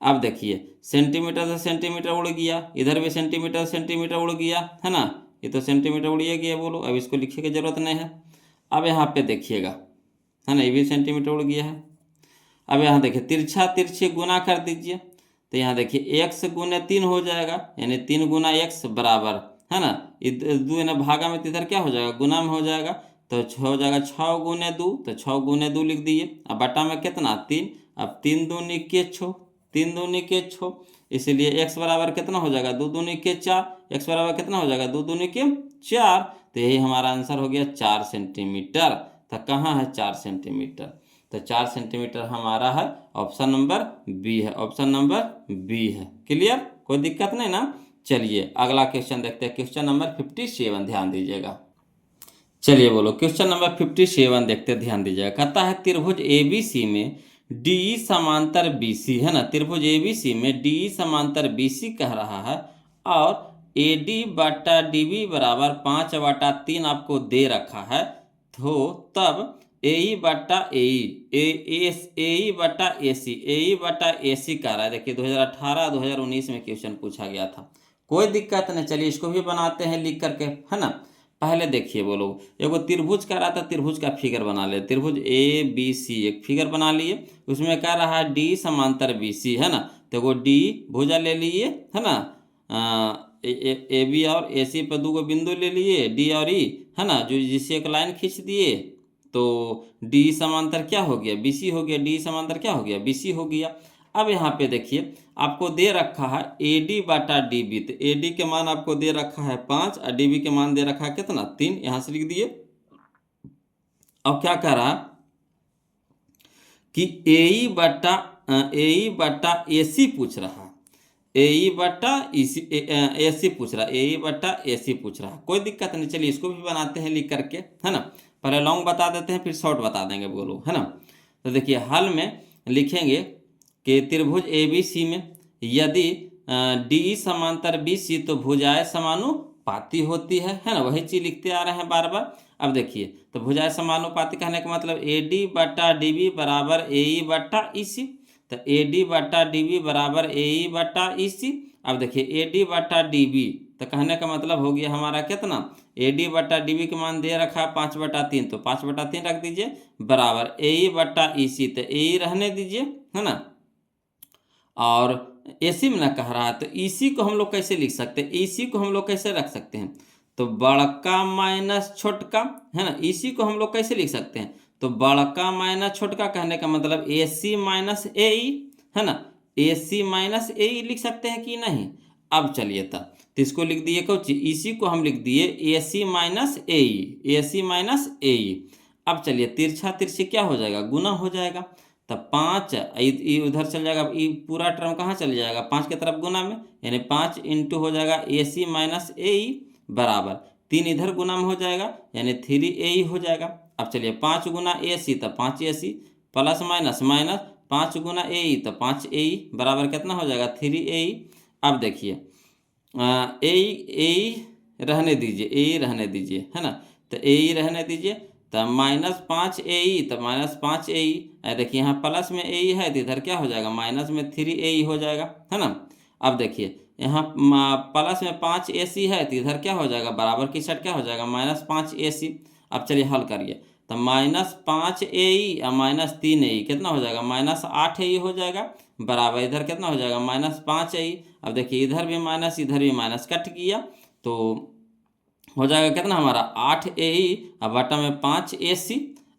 अब देखिए सेंटीमीटर से सेंटीमीटर उड़ गया, इधर भी सेंटीमीटर सेंटीमीटर उड़ गया, है ना। ये तो सेंटीमीटर उड़िए गया, बोलो अब इसको लिखने की जरूरत नहीं है। अब यहाँ पे देखिएगा, है ना, ये भी सेंटीमीटर उड़ गया है। अब यहाँ देखिए तिरछा तिरछी गुना कर दीजिए, तो यहाँ देखिए x गुने 3 हो जाएगा, यानी 3 गुना x बराबर, है ना, दो ना भागा में, तो इधर क्या हो जाएगा, गुना में हो जाएगा, तो हो जाएगा 6 गुने 2, तो 6 गुने 2 लिख दिए। अब बटा में कितना, 3, अब 3 दूनी के 6, 3 दूनी के 6, इसलिए x बराबर कितना हो जाएगा, 2 दूनी के 4, x बराबर कितना हो जाएगा, 2 दूनी के 4। तो यही हमारा आंसर हो गया 4 सेंटीमीटर। तो कहाँ है 4 सेंटीमीटर, तो 4 सेंटीमीटर हमारा है ऑप्शन नंबर बी है, ऑप्शन नंबर बी है। क्लियर, कोई दिक्कत नहीं ना। चलिए अगला क्वेश्चन देखते हैं, क्वेश्चन नंबर 57, ध्यान दीजिएगा। चलिए बोलो क्वेश्चन नंबर 57 देखते हैं, ध्यान दीजिएगा। कहता है त्रिभुज ABC में DE समांतर BC, है ना, त्रिभुज ABC में DE समांतर BC कह रहा है, और AD बटा DB बराबर 5/3 आपको दे रखा है। तो तब AE बटा AE बटा AC कह रहा है। देखिए 2018-2019 में क्वेश्चन पूछा गया था, कोई दिक्कत नहीं। चलिए इसको भी बनाते हैं लिख करके, है ना। पहले देखिए बोलो, एगो त्रिभुज कह रहा था, त्रिभुज का फिगर बना ले, त्रिभुज ABC एक फिगर बना लिए, उसमें कह रहा है D समांतर BC, है ना। तो वो D भुजा ले लिए, है ना, AB और AC पर 2 बिंदु ले लिए, D और E, है ना, जो जिससे एक लाइन खींच दिए, तो D समांतर क्या हो गया, BC हो गया, D समांतर क्या हो गया, BC हो गया। अब यहाँ पे देखिए आपको दे रखा है AD बटा DB, तो AD के मान आपको दे रखा है 5 और DB के मान दे रखा है कितना, 3, यहाँ से लिख दिए। अब क्या कह रहा कि AE बटा AC पूछ रहा है, AE बटा AC पूछ रहा है, AE बटा AC पूछ रहा है, कोई दिक्कत नहीं। चलिए इसको भी बनाते हैं लिख करके, है ना। पहले लॉन्ग बता देते हैं फिर शॉर्ट बता देंगे, बोलो, है ना। तो देखिए हल में लिखेंगे कि त्रिभुज ABC में यदि DE समांतर BC तो भुजाएं समानुपाती होती है ना, वही चीज लिखते आ रहे हैं बार बार। अब देखिए तो भुजाएं समानुपाती कहने का मतलब AD बटा DB बराबर AE बटा EC, तो AD बटा DB बराबर AE बटा EC। अब देखिए AD बटा DB, तो कहने का मतलब हो गया हमारा कितना, AD बटा DB के मान दे रखा है 5/3, तो 5/3 रख दीजिए बराबर AE बटा EC, तो AE रहने दीजिए, है ना। और AC में ना कह रहा है, तो EC को हम लोग कैसे लिख सकते हैं, EC को हम लोग कैसे रख सकते हैं, तो बड़का माइनस छोटका, है ना। EC को हम लोग कैसे लिख सकते हैं, तो बड़का माइनस छोटका, कहने का मतलब AC माइनस AE, है ना, AC माइनस AE लिख सकते हैं कि नहीं। अब चलिए तब तो इसको लिख दिए कौची, EC को हम लिख दिए AC minus AE, AC minus AE। अब चलिए तिरछा तिरछी क्या हो जाएगा, गुना हो जाएगा, तब 5 उधर चल जाएगा, ये पूरा टर्म कहाँ चल जाएगा, 5 की तरफ गुना में, यानी 5 इंटू हो जाएगा AC माइनस AE बराबर 3 इधर गुना में हो जाएगा, यानी 3AE हो जाएगा। अब चलिए 5 गुना AC तो 5AC प्लस माइनस माइनस 5 गुना AE तो 5AE बराबर कितना हो जाएगा, 3AE। अब देखिए AE रहने दीजिए, AE रहने दीजिए, है ना, तो AE रहने दीजिए, तो -5 AE, तो -5 AE। देखिए यहाँ प्लस में AE है तो इधर क्या हो जाएगा, माइनस में 3AE हो जाएगा, है ना। अब देखिए यहाँ प्लस में 5 AC है तो इधर क्या हो जाएगा, बराबर की साइड क्या हो जाएगा, -5 AC। अब चलिए हल करिए, तो -5 AE और -3 AE कितना हो जाएगा, -8 AE हो जाएगा बराबर, इधर कितना हो जाएगा, -5 AE। अब देखिए इधर भी माइनस इधर भी माइनस कट गया, तो हो जाएगा कितना हमारा 8 AE और बटा में 5 AC।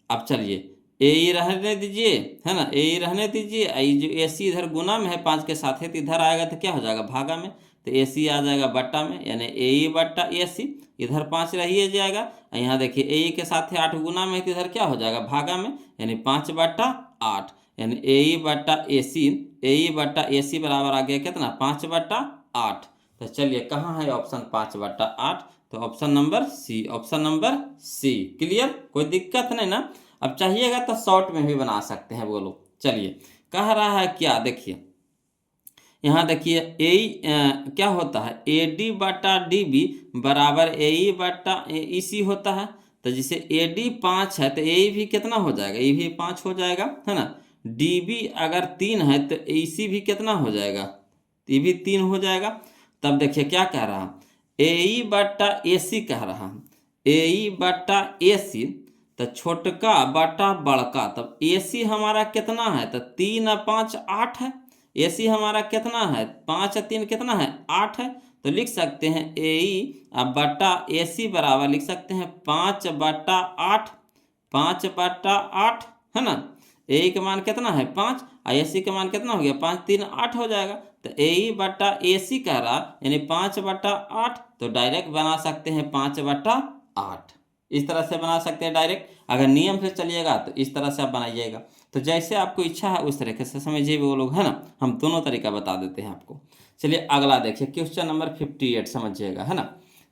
अब चलिए AE रहने दीजिए, है ना, AE रहने दीजिए। ये जो AC इधर गुना में है 5 के साथ है, तो इधर आएगा तो क्या हो जाएगा भागा में, तो AC आ जाएगा बट्टा में, यानी AE बट्टा AC। इधर 5 रहिए जाएगा, यहाँ देखिए AE के साथ है 8 गुना में, तो इधर क्या हो जाएगा भागा में, यानी 5 बट्टा 8, यानी AE बट्टा AC, AE बट्टा AC बराबर आ गया कितना 5 बट्टा 8। तो चलिए कहाँ है ऑप्शन 5 बट्टा 8, तो option number C, option number C. Clear, कोई दिक्कत नहीं ना। अब चाहिएगा तो शॉर्ट में भी बना सकते हैं, बोलो। चलिए कह रहा है क्या, देखिए यहाँ देखिए क्या होता है, AD बटा DB बराबर AE बटा EC होता है। तो जिसे AD 5 है तो AE भी कितना हो जाएगा, ये भी 5 हो जाएगा, है ना। DB अगर 3 है तो EC भी कितना हो जाएगा, ये भी 3 हो जाएगा। तब देखिए क्या कह रहा है, AE बट्टा AC कह रहा है, AE बट्टा AC, तो छोटका बटा बड़का। तब AC हमारा कितना है, तो 3 और 5 8 है। AC हमारा कितना है, 5 और 3 कितना है 8 है। तो लिख सकते हैं AE अब बटा AC बराबर लिख सकते हैं 5 बटा 8, 5 बटा 8, है ना। AE का मान कितना है 5 और AC का मान कितना हो गया 5 3 8 हो जाएगा। तो AE बटा AC कह रहा यानी 5 बटा 8, तो डायरेक्ट बना सकते हैं 5 बटा 8। इस तरह से बना सकते हैं डायरेक्ट। अगर नियम से चलिएगा तो इस तरह से आप बनाइएगा। तो जैसे आपको इच्छा है उस तरीके से समझिए वो लोग, है ना। हम दोनों तरीका बता देते हैं आपको। चलिए अगला देखिए क्वेश्चन नंबर 58 समझिएगा, है ना।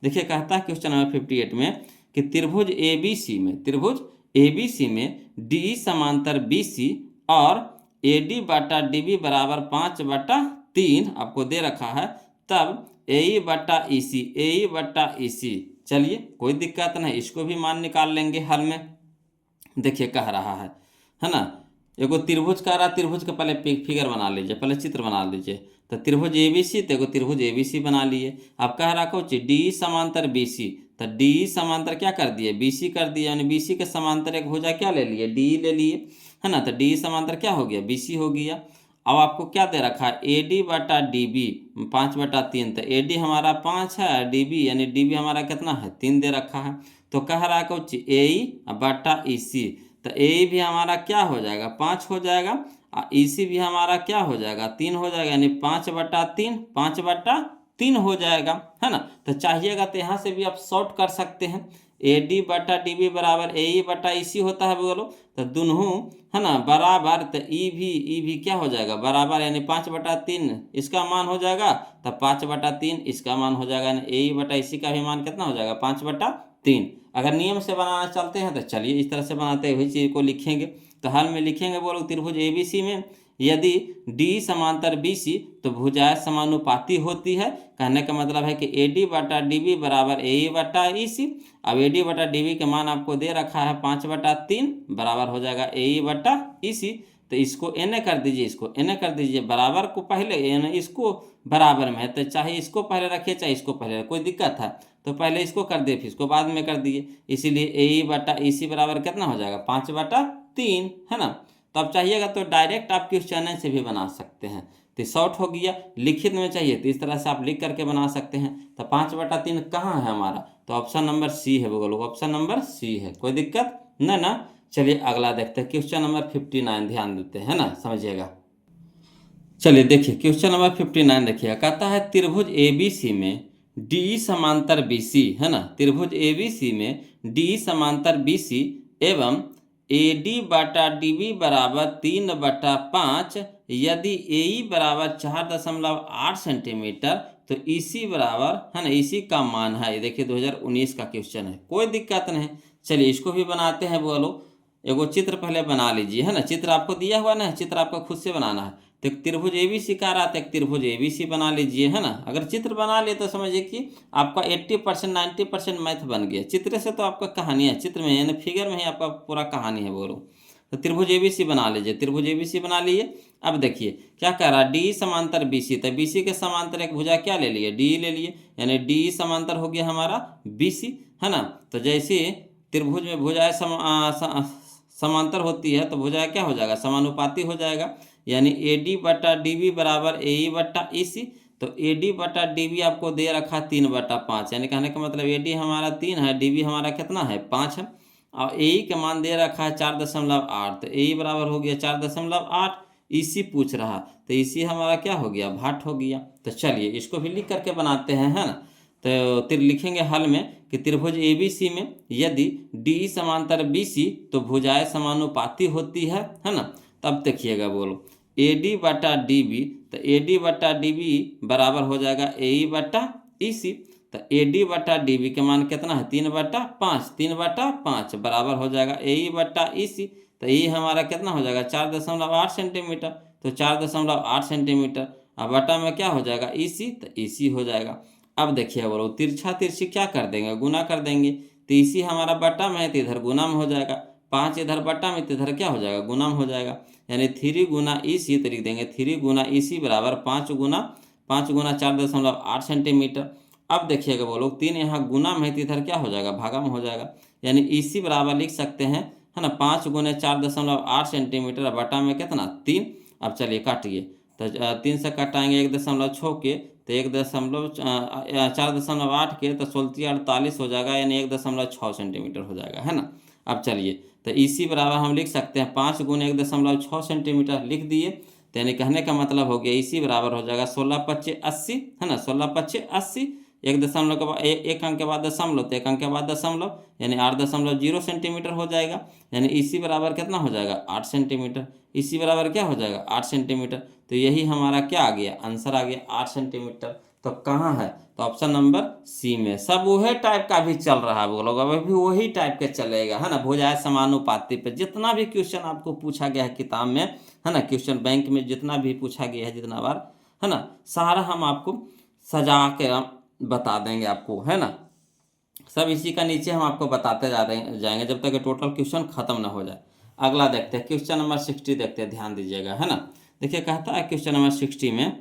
देखिए कहता है क्वेश्चन नंबर 58 में कि त्रिभुज ABC में, त्रिभुज ABC में DE समांतर BC और AD बटा DB बराबर 5 बटा 3 आपको दे रखा है। तब AE बटा EC, AE बटा EC, चलिए कोई दिक्कत नहीं, इसको भी मान निकाल लेंगे हल में। देखिए कह रहा है ना। एगो त्रिभुज कह रहा, त्रिभुज का पहले फिगर बना लीजिए, पहले चित्र बना लीजिए। तो त्रिभुज ABC, तो एगो त्रिभुज ABC बना लिए। अब कह रहा कुछ DE समांतर BC, तो DE समांतर क्या कर दिए BC कर दिए, यानी BC के समांतर एक भुजा क्या ले लिए DE ले लिए, है ना। तो DE समांतर क्या हो गया BC हो गया। अब आपको क्या दे रखा है AD बटा DB 5 बटा 3, तो AD हमारा 5 है, DB यानी DB हमारा कितना है 3 दे रखा है। तो कह रहा है कुछ AE बटा EC, तो AE भी हमारा क्या हो जाएगा 5 हो जाएगा और EC भी हमारा क्या हो जाएगा 3 हो जाएगा, यानी 5 बटा 3, 5 बटा 3 हो जाएगा, है ना। तो चाहिएगा तो यहाँ से भी आप शॉर्ट कर सकते हैं। AD बटा DB बराबर AE बटा EC होता है बोलो। तो दोनों, है ना, बराबर, तो ई भी क्या हो जाएगा बराबर, यानी 5 बटा 3 इसका मान हो जाएगा, तब 5 बटा 3 इसका मान हो जाएगा, यानी AE बटा EC का भी मान कितना हो जाएगा 5 बटा 3। अगर नियम से बनाना चाहते हैं तो चलिए इस तरह से बनाते हुए चीज़ को लिखेंगे। तो हाल में लिखेंगे बोलो त्रिभुज ABC में यदि DE समांतर BC तो भुजाएं समानुपाती होती है। कहने का मतलब है कि AD बटा DB बराबर AE बटा EC। अब AD बटा DB के मान आपको दे रखा है 5 बटा 3 बराबर हो जाएगा AE बटा EC। तो इसको n कर दीजिए, इसको n कर दीजिए, बराबर को पहले यानी इसको बराबर में है, तो चाहे इसको पहले रखिए चाहे इसको पहले, कोई दिक्कत है तो पहले इसको कर दिए फिर इसको बाद में कर दिए। इसीलिए AE बटा EC बराबर कितना हो जाएगा 5 बटा 3, है ना। तो अब चाहिएगा तो डायरेक्ट आप क्वेश्चन से भी बना सकते हैं। तो शॉर्ट हो गया, लिखित में चाहिए तो इस तरह से आप लिख करके बना सकते हैं। तो 5 बटा 3 कहाँ है हमारा, तो ऑप्शन नंबर सी है बोलो, ऑप्शन नंबर सी है, कोई दिक्कत न ना। चलिए अगला देखते हैं क्वेश्चन नंबर 59, ध्यान देते हैं ना, समझिएगा। चलिए देखिए क्वेश्चन नंबर 59 देखिएगा, कहता है त्रिभुज ABC में DE समांतर BC, है ना। त्रिभुज ABC में DE समांतर BC एवं AD बटा DB बराबर 3 बटा 5 यदि AE बराबर 4.8 सेंटीमीटर तो EC बराबर, है ना, EC का मान है। ये देखिए 2019 का क्वेश्चन है, कोई दिक्कत नहीं। चलिए इसको भी बनाते हैं बोलो। एगो चित्र पहले बना लीजिए, है ना। चित्र आपको दिया हुआ ना, चित्र आपको खुद से बनाना है। तो एक त्रिभुज ABC का रहा था, एक त्रिभुज ABC बना लीजिए, है ना। अगर चित्र बना लिए तो समझिए कि आपका 80% 90% मैथ बन गया। चित्र से तो आपका कहानी है, चित्र में यानी फिगर में ही आपका पूरा कहानी है बोलो। तो त्रिभुज ABC बना लीजिए, त्रिभुज ABC बना लिए। अब देखिए क्या कह रहा है DE समांतर BC, तो BC के समांतर एक भुजा क्या ले लिए DE ले लिए, यानी DE समांतर हो गया हमारा BC, है ना। तो जैसे त्रिभुज में भुजाएं समांतर होती है तो भुजा क्या हो जाएगा समानुपाती हो जाएगा। यानी AD बटा DB बराबर AE बटा EC। तो AD बटा DB आपको दे रखा 3/5, यानी कहने का मतलब AD हमारा 3 है, DB हमारा कितना है 5 है, और AE का मान दे रखा है 4.8। तो AE बराबर हो गया 4.8। EC पूछ रहा, तो EC हमारा क्या हो गया, भाट हो गया। तो चलिए इसको भी लिख करके बनाते हैं, है ना। तो फिर लिखेंगे हल में कि त्रिभुज ABC में यदि DE समांतर BC तो भुजाएं समानुपाती होती है ना। तब देखिएगा बोलो AD बटा DB, तो AD बटा DB बराबर हो जाएगा AE बटा EC। तो AD बटा DB के मान कितना है 3/5, 3/5 बराबर हो जाएगा AE बटा EC। तो ये हमारा कितना हो जाएगा 4.8 सेंटीमीटर। तो 4.8 सेंटीमीटर, अब बटा में क्या हो जाएगा EC, तो EC हो जाएगा। अब देखिए बोलो तिरछा तिरछी क्या कर देंगे, गुना कर देंगे। तो EC हमारा बटा में है तो इधर गुना में हो जाएगा, 5 इधर बटा में तो इधर क्या हो जाएगा गुना में हो जाएगा, यानी 3 गुना EC तो लिख देंगे 3 गुना EC बराबर 5 गुना 4.8 सेंटीमीटर। अब देखिएगा बोलो 3 यहाँ गुना में है तो इधर क्या हो जाएगा भागा में हो जाएगा, यानी EC बराबर लिख सकते हैं, है ना, 5 गुने 4.8 सेंटीमीटर बटा में कितना 3। अब चलिए काटिए, तो 3 से कटाएंगे 1.6 के, तो 4.8 के तो 16 हो जाएगा, यानी 1.6 सेंटीमीटर हो जाएगा, है ना। अब चलिए तो EC बराबर हम लिख सकते हैं 5 गुने 1.6 सेंटीमीटर लिख दिए। तो यानी कहने का मतलब हो गया EC बराबर हो जाएगा 16×5 80, है ना, 16×5 80, एक दशमलव के बाद एक अंक के बाद दशमलव, तो एक अंक के बाद दशमलव, यानी 8.0 सेंटीमीटर हो जाएगा। यानी EC बराबर कितना हो जाएगा 8 सेंटीमीटर। EC बराबर क्या हो जाएगा 8 सेंटीमीटर। तो यही हमारा क्या आ गया, आंसर आ गया 8 सेंटीमीटर। तो कहाँ है, तो ऑप्शन नंबर C में। सब वही टाइप का भी चल रहा है, बोलोगे अभी भी वही टाइप के चलेगा, है ना। भुजाएं समानुपाती पे जितना भी क्वेश्चन आपको पूछा गया है किताब में, है ना, क्वेश्चन बैंक में जितना भी पूछा गया है जितना बार, है ना, सारा हम आपको सजा के बता देंगे आपको, है ना। सब इसी का नीचे हम आपको बताते जाएंगे जब तक टोटल क्वेश्चन खत्म ना हो जाए। अगला देखते हैं क्वेश्चन नंबर 60 देखते हैं, ध्यान दीजिएगा, है ना। देखिए कहता है क्वेश्चन नंबर 60 में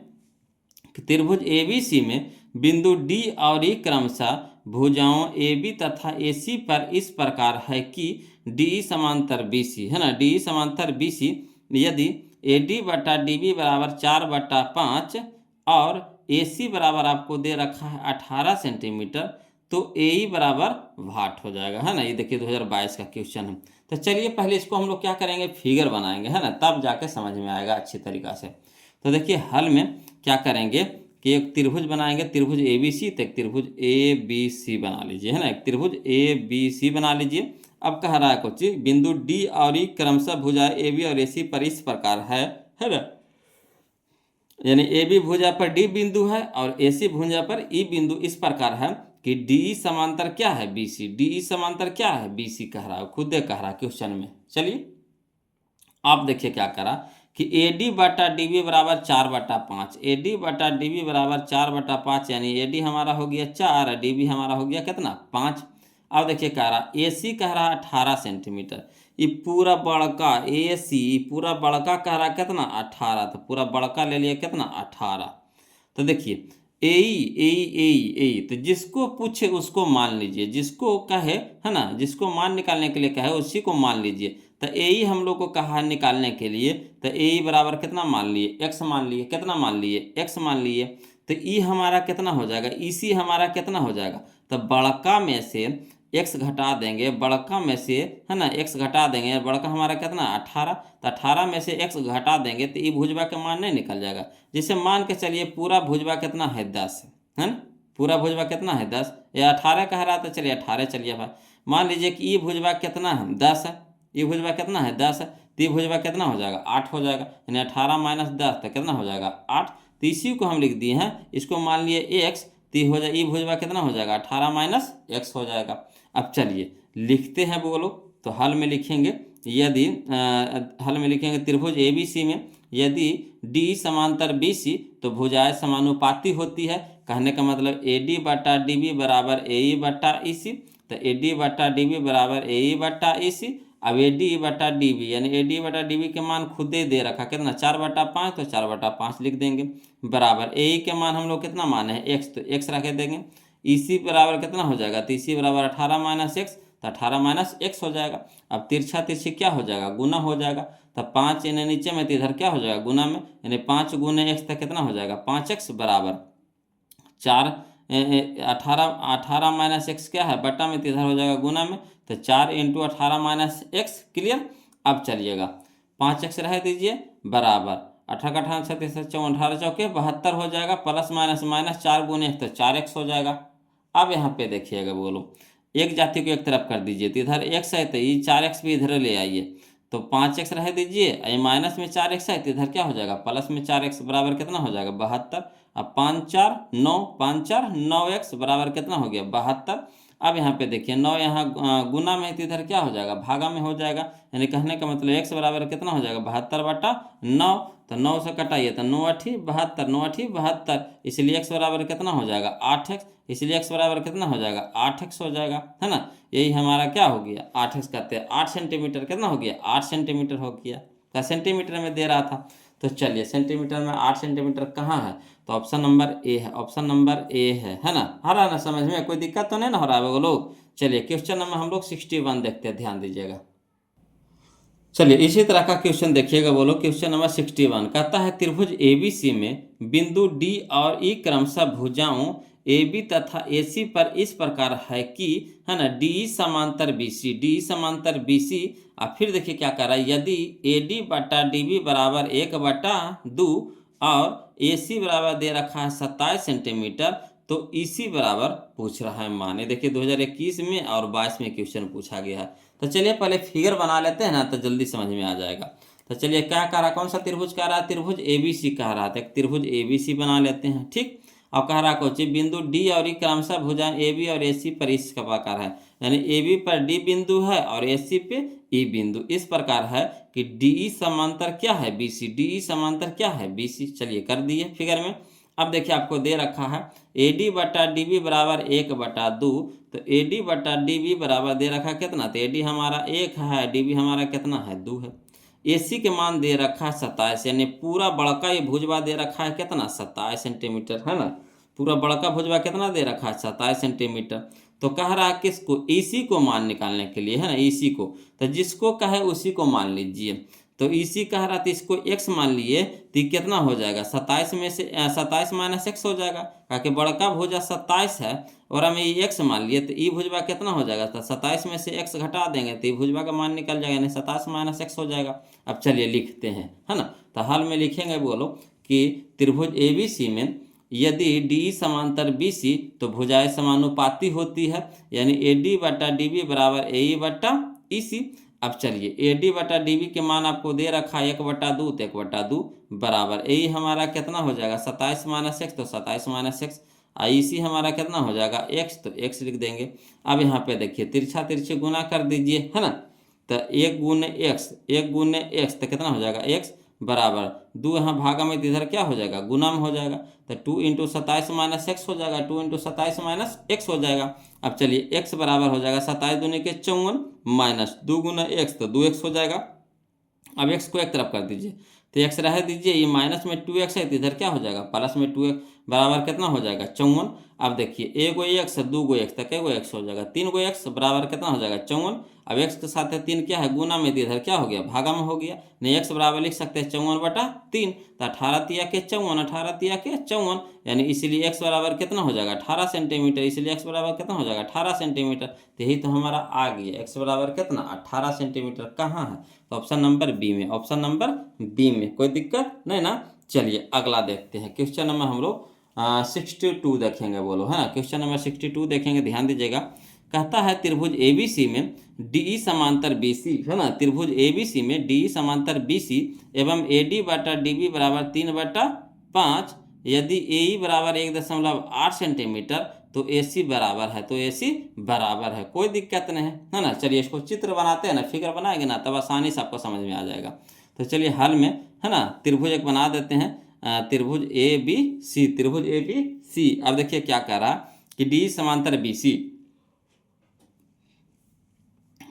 कि त्रिभुज ABC में बिंदु D और E क्रमशः भुजाओं AB तथा AC पर इस प्रकार है कि DE समांतर BC, है ना, DE समांतर BC यदि AD बटा DB बराबर 4/5 और AC बराबर आपको दे रखा है 18 सेंटीमीटर, तो AE बराबर भाट हो जाएगा, है ना। ये देखिए 2022 का क्वेश्चन है। तो चलिए पहले इसको हम लोग क्या करेंगे, फिगर बनाएंगे, है ना, तब जाके समझ में आएगा अच्छी तरीक़ा से। तो देखिए हल में क्या करेंगे कि एक त्रिभुज बनाएंगे, त्रिभुज ABC, तो एक त्रिभुज ABC बना लीजिए, है ना, एक त्रिभुज ABC बना लीजिए। अब कह रहा है कुछ बिंदु D और E क्रमशः भुजाएं AB और AC पर इस प्रकार है ना, यानी AB भुजा पर D बिंदु है और AC भुजा पर E बिंदु इस प्रकार है कि DE समांतर क्या है BC, DE समांतर क्या है BC कह रहा है, खुद कह रहा है क्वेश्चन में। चलिए आप देखिए क्या करा कि AD बटा DB बराबर 4/5, AD बटा DB बराबर 4/5, यानी AD हमारा हो गया 4 और DB हमारा हो गया कितना 5। अब देखिए कह रहा AC कह रहा 18 सेंटीमीटर, ये पूरा बड़का AC पूरा बड़का कह रहा कितना 18, तो पूरा बड़का ले लिया कितना 18। तो देखिए ए तो जिसको पूछे उसको मान लीजिए, जिसको कहे, है ना, जिसको मान निकालने के लिए कहे उसी को मान लीजिए। तो ए हम लोग को कहा निकालने के लिए, तो ए बराबर कितना मान लिए x मान लिए, कितना मान लिए x मान लिए। तो ई हमारा कितना हो जाएगा, EC हमारा कितना हो जाएगा, तो बड़का में से x घटा देंगे, बड़का में से, है ना, x घटा देंगे, बड़का हमारा कितना 18, तो 18 में से x घटा देंगे तो ये भुजबा का मान नहीं निकल जाएगा। जैसे मान के चलिए पूरा भुजबा कितना है 10, है ना, पूरा भुजबा कितना है 10, या 18 कह रहा था, चलिए 18 चलिए भाई। मान लीजिए कि ये भुजबा कितना है 10 है, ये भुजबा कितना है 10 है, तो ये भुजबा कितना हो जाएगा 8 हो जाएगा, यानी 18 माइनस 10 तो कितना हो जाएगा 8। तो इसी को हम लिख दिए हैं, इसको मान लिए x, तो हो जाए ये भुजबा कितना हो जाएगा 18 माइनस x हो जाएगा। अब चलिए लिखते हैं बोलो, तो हल में लिखेंगे यदि हल में लिखेंगे त्रिभुज ABC में यदि D समांतर BC तो भुजाएं समानुपाती होती है। कहने का मतलब AD बटा DB बराबर AE बटा EC, तो AD बटा DB बराबर AE बटा EC। अब AD बटा DB यानी AD बटा DB के मान खुद ही दे रखा कितना 4/5, तो 4/5 लिख देंगे बराबर AE के मान हम लोग कितना माने हैं x, तो x रखे देंगे। EC बराबर कितना हो जाएगा, तो EC बराबर 18 माइनस x, तो 18 माइनस एक्स हो जाएगा। अब तिरछा तिरछी क्या हो जाएगा, गुना हो जाएगा। तो 5 यानी नीचे में, तो इधर क्या हो जाएगा, गुना में, यानी 5 गुने एक्स तक कितना हो जाएगा, 5x बराबर 4। 18 माइनस एक्स क्या है, बटा में, तो इधर हो जाएगा गुना में, तो 4 इंटू 18 माइनस एक्स। क्लियर। अब चलिएगा 5x रह दीजिए बराबर 18 का 18 36 18 चौके 72 हो जाएगा, प्लस माइनस माइनस 4 गुने तो 4x हो जाएगा। अब यहाँ पे देखिएगा, बोलो एक जाति को एक तरफ कर दीजिए, तो इधर x है तो ये 4x भी इधर ले आइए, तो 5x रह दीजिए, ये माइनस में 4x है तो इधर क्या हो जाएगा, प्लस में 4x बराबर कितना हो जाएगा, 72। अब 5 4 9, 5 4 9x बराबर कितना हो गया, 72। अब यहाँ पे देखिए 9 यहाँ गुना में है तो इधर क्या हो जाएगा, भागा में हो जाएगा, यानी कहने का मतलब x बराबर कितना हो जाएगा, 72/9। तो 9 से कटाइए तो 9 8 72, 9 8 72, इसलिए x बराबर कितना हो जाएगा, 8x, इसलिए x बराबर कितना हो जाएगा, 8x हो जाएगा, है ना। यही हमारा क्या हो गया, 8x कहते हैं, 8 सेंटीमीटर कितना हो गया, 8 सेंटीमीटर हो गया। क्या सेंटीमीटर में दे रहा था, तो चलिए सेंटीमीटर में 8 सेंटीमीटर कहाँ है, तो ऑप्शन नंबर ए है, ऑप्शन नंबर ए है ना। आ रहा ना समझ में, कोई दिक्कत तो नहीं ना हो रहा है वो लोग। चलिए क्वेश्चन नंबर हम लोग 61 देखते हैं, ध्यान दीजिएगा। चलिए इसी तरह का क्वेश्चन देखिएगा, बोलो क्वेश्चन नंबर 61 कहता है त्रिभुज एबीसी में बिंदु डी और ई क्रमशः भुजाओं AB तथा AC पर इस प्रकार है कि, है ना, DE समांतर BC, DE समांतर BC। और फिर देखिए क्या कर रहा है, यदि AD/DB बराबर 1/2 और AC बराबर दे रखा है 27 सेंटीमीटर, तो EC बराबर पूछ रहा है माने। देखिए 2021 में और 22 में क्वेश्चन पूछा गया है। तो चलिए पहले फिगर बना लेते हैं ना, तो जल्दी समझ में आ जाएगा। तो चलिए क्या कह रहा है, कौन सा त्रिभुज कह रहा है, त्रिभुज ABC कह रहा था, एक त्रिभुज ABC बना लेते हैं, ठीक। अब कह रहा कोची बिंदु डी और ई क्रमशः भुजा AB और AC पर इस प्रकार है, यानी AB पर D बिंदु है और AC पे E बिंदु इस प्रकार है कि DE समांतर क्या है BC, DE समांतर क्या है BC। चलिए कर दिए फिगर में। अब देखिए आपको दे रखा है AD/DB बराबर 1/2, तो AD/DB बराबर दे रखा कितना, तो AD हमारा 1 है, DB हमारा कितना है, 2 है। AC के मान दे रखा है 27, यानी पूरा बड़का ये भुजवा दे रखा है कितना, 27 सेंटीमीटर, है ना। पूरा बड़का भुजवा कितना दे रखा है, 27 सेंटीमीटर। तो कह रहा है किसको, EC को मान निकालने के लिए, है ना, EC को। तो जिसको कहे उसी को मान लीजिए। तो EC कह रहा था इसको x मान लिए, तो कितना हो जाएगा, 27 में से 27 माइनस x हो जाएगा, क्योंकि बड़का भुजा 27 है और हमें ये x मान लिए, तो ई भुजवा कितना हो जाएगा, तो 27 में से x घटा देंगे तो ई भुजवा का मान निकल जाएगा, यानी 27 माइनस x हो जाएगा। अब चलिए लिखते हैं, है ना। तो हाल में लिखेंगे, बोलो कि त्रिभुज ABC में यदि DE समांतर BC तो भुजाएं समानुपाती होती है, यानी AD/DB बराबर AE/EC। अब चलिए AD/DB के मान आपको दे रखा है 1/2, तो 1/2 बराबर AE हमारा कितना हो जाएगा, 27 माइनस एक्स, तो 27 माइनस एक्स। IC हमारा कितना हो जाएगा, x, तो x लिख देंगे। अब यहाँ पे देखिए तिरछा तिरछे गुना कर दीजिए, है ना। तो 1 गुने x तो कितना हो जाएगा, x बराबर 2, यहाँ भागा में, तो इधर क्या हो जाएगा, गुना में हो जाएगा, तो 2 इंटू 27 माइनस एक्स हो जाएगा, 2 इंटू 27 माइनस एक्स हो जाएगा। अब चलिए x बराबर हो जाएगा 27 दूनी के 54 माइनस 2 गुना x, तो 2x हो जाएगा। अब x को एक तरफ कर दीजिए, तो x रह दीजिए, ये माइनस में 2x है तो इधर क्या हो जाएगा, प्लस में 2x बराबर कितना हो जाएगा, 54। अब देखिए 1 गो x 2 गो x, तो कै गो x हो जाएगा, 3 गो x बराबर कितना हो जाएगा, 54। अब x के साथ है 3 क्या है, गुना में, तो इधर क्या हो गया, भागा में हो गया, नहीं x बराबर लिख सकते हैं 54/3, तो 18 तिया के 54, 18 तिया के 54, यानी इसीलिए x बराबर कितना हो जाएगा, 18 सेंटीमीटर, इसलिए x बराबर कितना हो जाएगा, 18 सेंटीमीटर। तो यही तो हमारा आ गया, x बराबर कितना, 18 सेंटीमीटर। कहाँ है, तो ऑप्शन नंबर बी में, ऑप्शन नंबर बी में, कोई दिक्कत नहीं ना। चलिए अगला देखते हैं, क्वेश्चन नंबर हम लोग 62 देखेंगे, बोलो, है ना। क्वेश्चन नंबर 62 देखेंगे, ध्यान दीजिएगा। कहता है त्रिभुज ABC में DE समांतर BC, है ना, त्रिभुज ABC में DE समांतर BC एवं AD/DB बराबर 3/5, यदि AE बराबर 1.8 सेंटीमीटर तो AC बराबर है, तो AC बराबर है, कोई दिक्कत नहीं है ना। चलिए इसको चित्र बनाते हैं ना, फिगर बनाएंगे ना, तब आसानी से आपको समझ में आ जाएगा। तो चलिए हल में, है ना, त्रिभुज एक बना देते हैं, त्रिभुज ABC, त्रिभुज ABC। अब देखिए क्या कह रहा कि DE समांतर BC,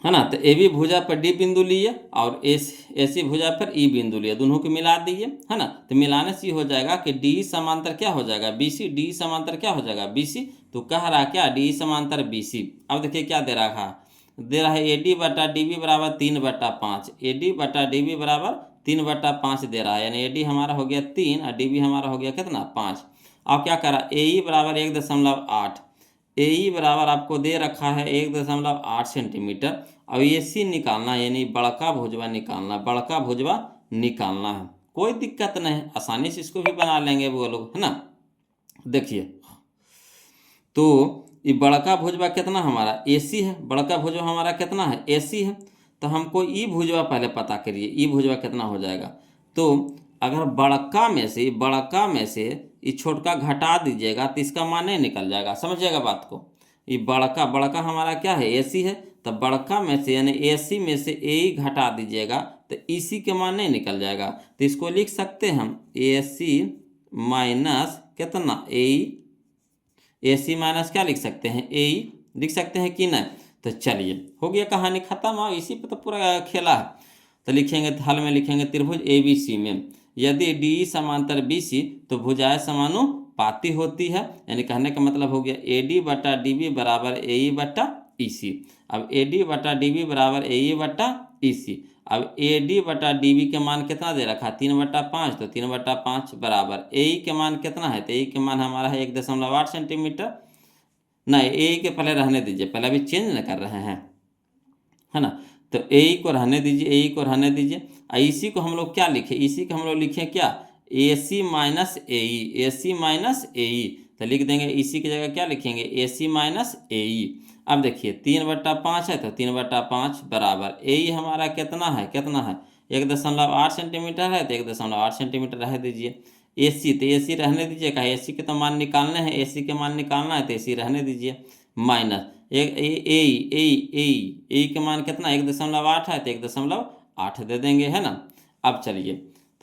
है ना, तो AB भुजा पर D बिंदु लिए और AC भुजा पर E बिंदु लिए, दोनों को मिला दिए, है ना। तो मिलाने से हो जाएगा कि DE समांतर क्या हो जाएगा, BC, DE समांतर क्या हो जाएगा, BC। तो कह रहा क्या, DE समांतर BC। अब देखिए क्या दे रहा है, दे रहा है AD बटा DB बराबर 3/5। AD बटा DB बराबर 3/5 दे रहा है, यानी AD हमारा हो गया 3 और DB हमारा हो गया कितना 5। अब क्या करा, AE बराबर 1.8। AE बराबर आपको दे रखा है 1.8 सेंटीमीटर। अब AC निकालना है, यानी बड़का भुजवा निकालना, बड़का भुजवा निकालना है। कोई दिक्कत नहीं है, आसानी से इसको भी बना लेंगे वो लोग, है ना। देखिए, तो ये बड़का भुजवा कितना हमारा AC है, बड़का भुजवा हमारा कितना है AC है। तो हमको ई भुजवा पहले पता करिए, ई भुजवा कितना हो जाएगा। तो अगर बड़का में से ये छोटका घटा दीजिएगा तो इसका मान नहीं निकल जाएगा, समझिएगा बात को। ये बड़का हमारा क्या है AC है, तो बड़का में से यानी AC में से AE घटा दीजिएगा तो EC के मान नहीं निकल जाएगा। तो इसको लिख सकते हैं हम AC माइनस कितना AE, AC माइनस क्या लिख सकते हैं AE लिख सकते हैं कि नहीं। तो चलिए हो गया, कहानी खत्म। और इसी पे तो पूरा खेला है। तो लिखेंगे, हल में लिखेंगे त्रिभुज ABC में यदि DE समांतर BC तो भुजाएं समानुपाती होती है। यानी कहने का मतलब हो गया AD बटा DB बराबर AE बटा EC। अब AD बटा DB बराबर AE बटा EC। अब AD बटा DB के मान कितना दे रखा, 3/5, तो 3/5 बराबर AE के मान कितना है, तो AE के मान हमारा है 1.8 सेंटीमीटर। नहीं, AE के पहले रहने दीजिए, पहले अभी चेंज न कर रहे हैं, है ना। तो AE को रहने दीजिए, AE को रहने दीजिए। इसी को हम लोग क्या लिखे, इसी को हम लोग लिखे क्या AC minus AE, AC minus AE। तो लिख देंगे इसी की जगह क्या लिखेंगे AC माइनस AE। अब देखिए 3/5 है तो 3/5 बराबर AE हमारा कितना है 1.8 सेंटीमीटर है, तो 1.8 सेंटीमीटर रह दीजिए। AC तो AC रहने दीजिए, कहा AC के तो मान निकालने हैं, AC के मान निकालना है तो AC रहने दीजिए। माइनस ए के मान कितना 1.8 है तो 1.8 दे देंगे, है ना। अब चलिए,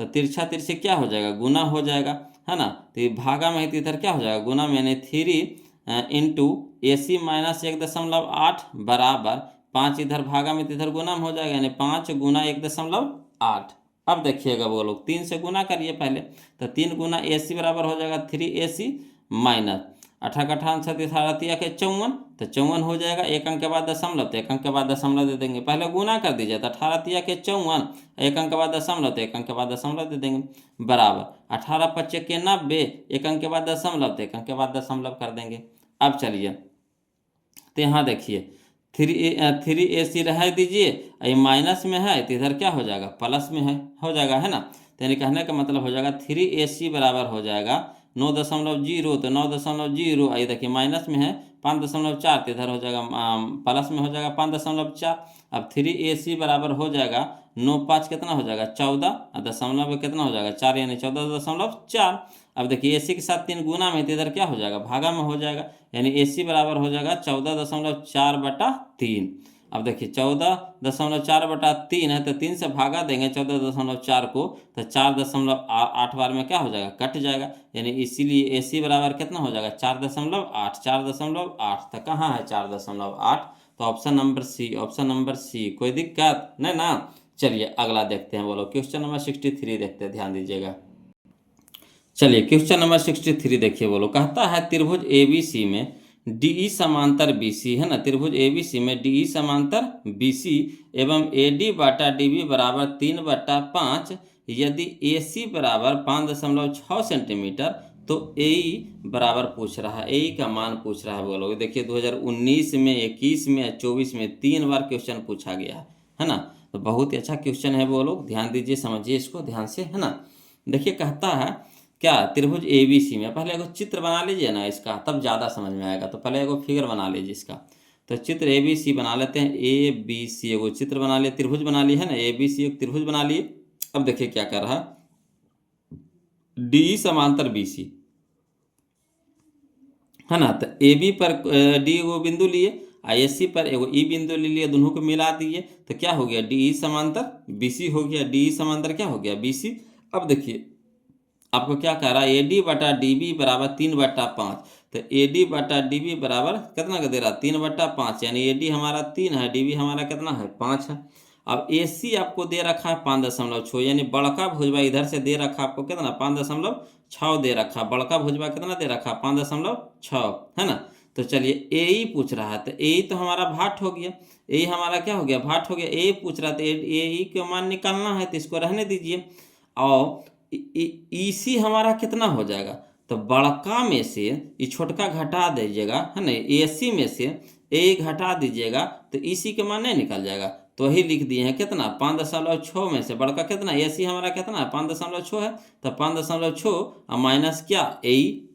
तो तिरछा तिरछे क्या हो जाएगा, गुना हो जाएगा, है ना। तो ये भागा में तो इधर क्या हो जाएगा गुना में, यानी 3 इंटू AC माइनस 1.8 बराबर 5, इधर भागा में तो इधर गुना में हो जाएगा, यानी 5 गुना 1.8। अब देखिएगा वो लोग 3 से गुना करिए पहले, तो 3 गुना AC बराबर हो जाएगा 3AC माइनस 18 के 54, तो 54 हो जाएगा। एक अंक के बाद दशमलव, तो एक अंक के बाद दशमलव दे देंगे। पहले गुना कर दीजिए, तो 18 के 54, एक अंक के बाद दशमलव, तो एक अंक के बाद दशमलव दे देंगे बराबर 18 के 90, एक अंक के बाद दशमलव, तो एक अंक के बाद दशमलव कर देंगे। अब चलिए, तो यहाँ देखिए 3AC रह दीजिए, ये माइनस में है तो इधर क्या हो जाएगा प्लस में है, हो जाएगा, है ना। तो यानी कहने का मतलब हो जाएगा 3AC बराबर हो जाएगा 9.0, तो 9.0, ये देखिए माइनस में है 5.4, तो इधर हो जाएगा प्लस में हो जाएगा 5.4। अब 3AC बराबर हो जाएगा 9 5 कितना हो जाएगा 14, और दशमलव में कितना हो जाएगा 4, यानी 14.4। अब देखिए AC के साथ 3 गुना में, तो इधर क्या हो जाएगा भागा में हो जाएगा, यानी AC बराबर हो जाएगा 14.4/3। अब देखिए 14.4/3 है, तो 3 से भागा देंगे 14.4 को, तो 4.8 बार में क्या हो जाएगा कट जाएगा, यानी इसीलिए AC बराबर कितना हो जाएगा 4.8, 4.8। तो कहाँ है 4.8, तो ऑप्शन नंबर सी। कोई दिक्कत नहीं ना। चलिए अगला देखते हैं, बोलो क्वेश्चन नंबर 63 देखते हैं, ध्यान दीजिएगा। चलिए क्वेश्चन नंबर 63 देखिए, बोलो कहता है त्रिभुज ABC में DE समांतर BC, है ना। त्रिभुज ABC में DE समांतर BC एवं AD बटा DB बराबर 3/5। यदि AC बराबर 5.6 सेंटीमीटर तो AE बराबर पूछ रहा है, AE का मान पूछ रहा है। बोलो देखिए 2019 में, 21 में, 24 में 3 बार क्वेश्चन पूछा गया है ना। तो बहुत ही अच्छा क्वेश्चन है, वो लोग ध्यान दीजिए, समझिए इसको ध्यान से, है ना। देखिए कहता है क्या त्रिभुज ABC में, पहले एगो चित्र बना लीजिए ना इसका, तब ज़्यादा समझ में आएगा। तो पहले एगो फिगर बना लीजिए इसका। तो चित्र ABC बना लेते हैं, ABC एगो चित्र बना लिए, त्रिभुज बना लिए, है ना। ABC एक त्रिभुज बना लिए। अब देखिए क्या कर रहा है, DE समांतर BC, है ना। तो AB पर D एगो बिंदु लिए, AC पर एगो E बिंदु ले लिए, दोनों को मिला दिए, तो क्या हो गया DE समांतर BC हो गया, DE समांतर क्या हो गया BC। अब देखिए आपको क्या कह रहा है, AD बटा DB बराबर 3/5। तो AD बटा DB बराबर कितना का दे रहा है 3/5, यानी AD हमारा 3 है, DB हमारा कितना है 5 है। अब AC आपको दे रखा है 5.6, यानी बड़का भुजवा इधर से दे रखा आपको कितना 5.6 दे रखा, बड़का भुजवा कितना दे रखा 5.6, है ना। तो चलिए ए ही पूछ रहा है, तो ए ही तो हमारा भाट हो गया, ए हमारा क्या हो गया, भाट हो गया। ए पूछ रहा था, ए ई का मान निकालना है, तो इसको रहने दीजिए। और ईसी हमारा कितना हो जाएगा, तो बड़का में से ये छोटका घटा दीजिएगा, है ना, एसी में से ए घटा दीजिएगा, तो ईसी के मान नहीं निकल जाएगा। तो वही लिख दिए हैं कितना, 5.6 में से बड़का कितना, एसी हमारा कितना है, 5.6 है। तो 5.6 और माइनस क्या, ए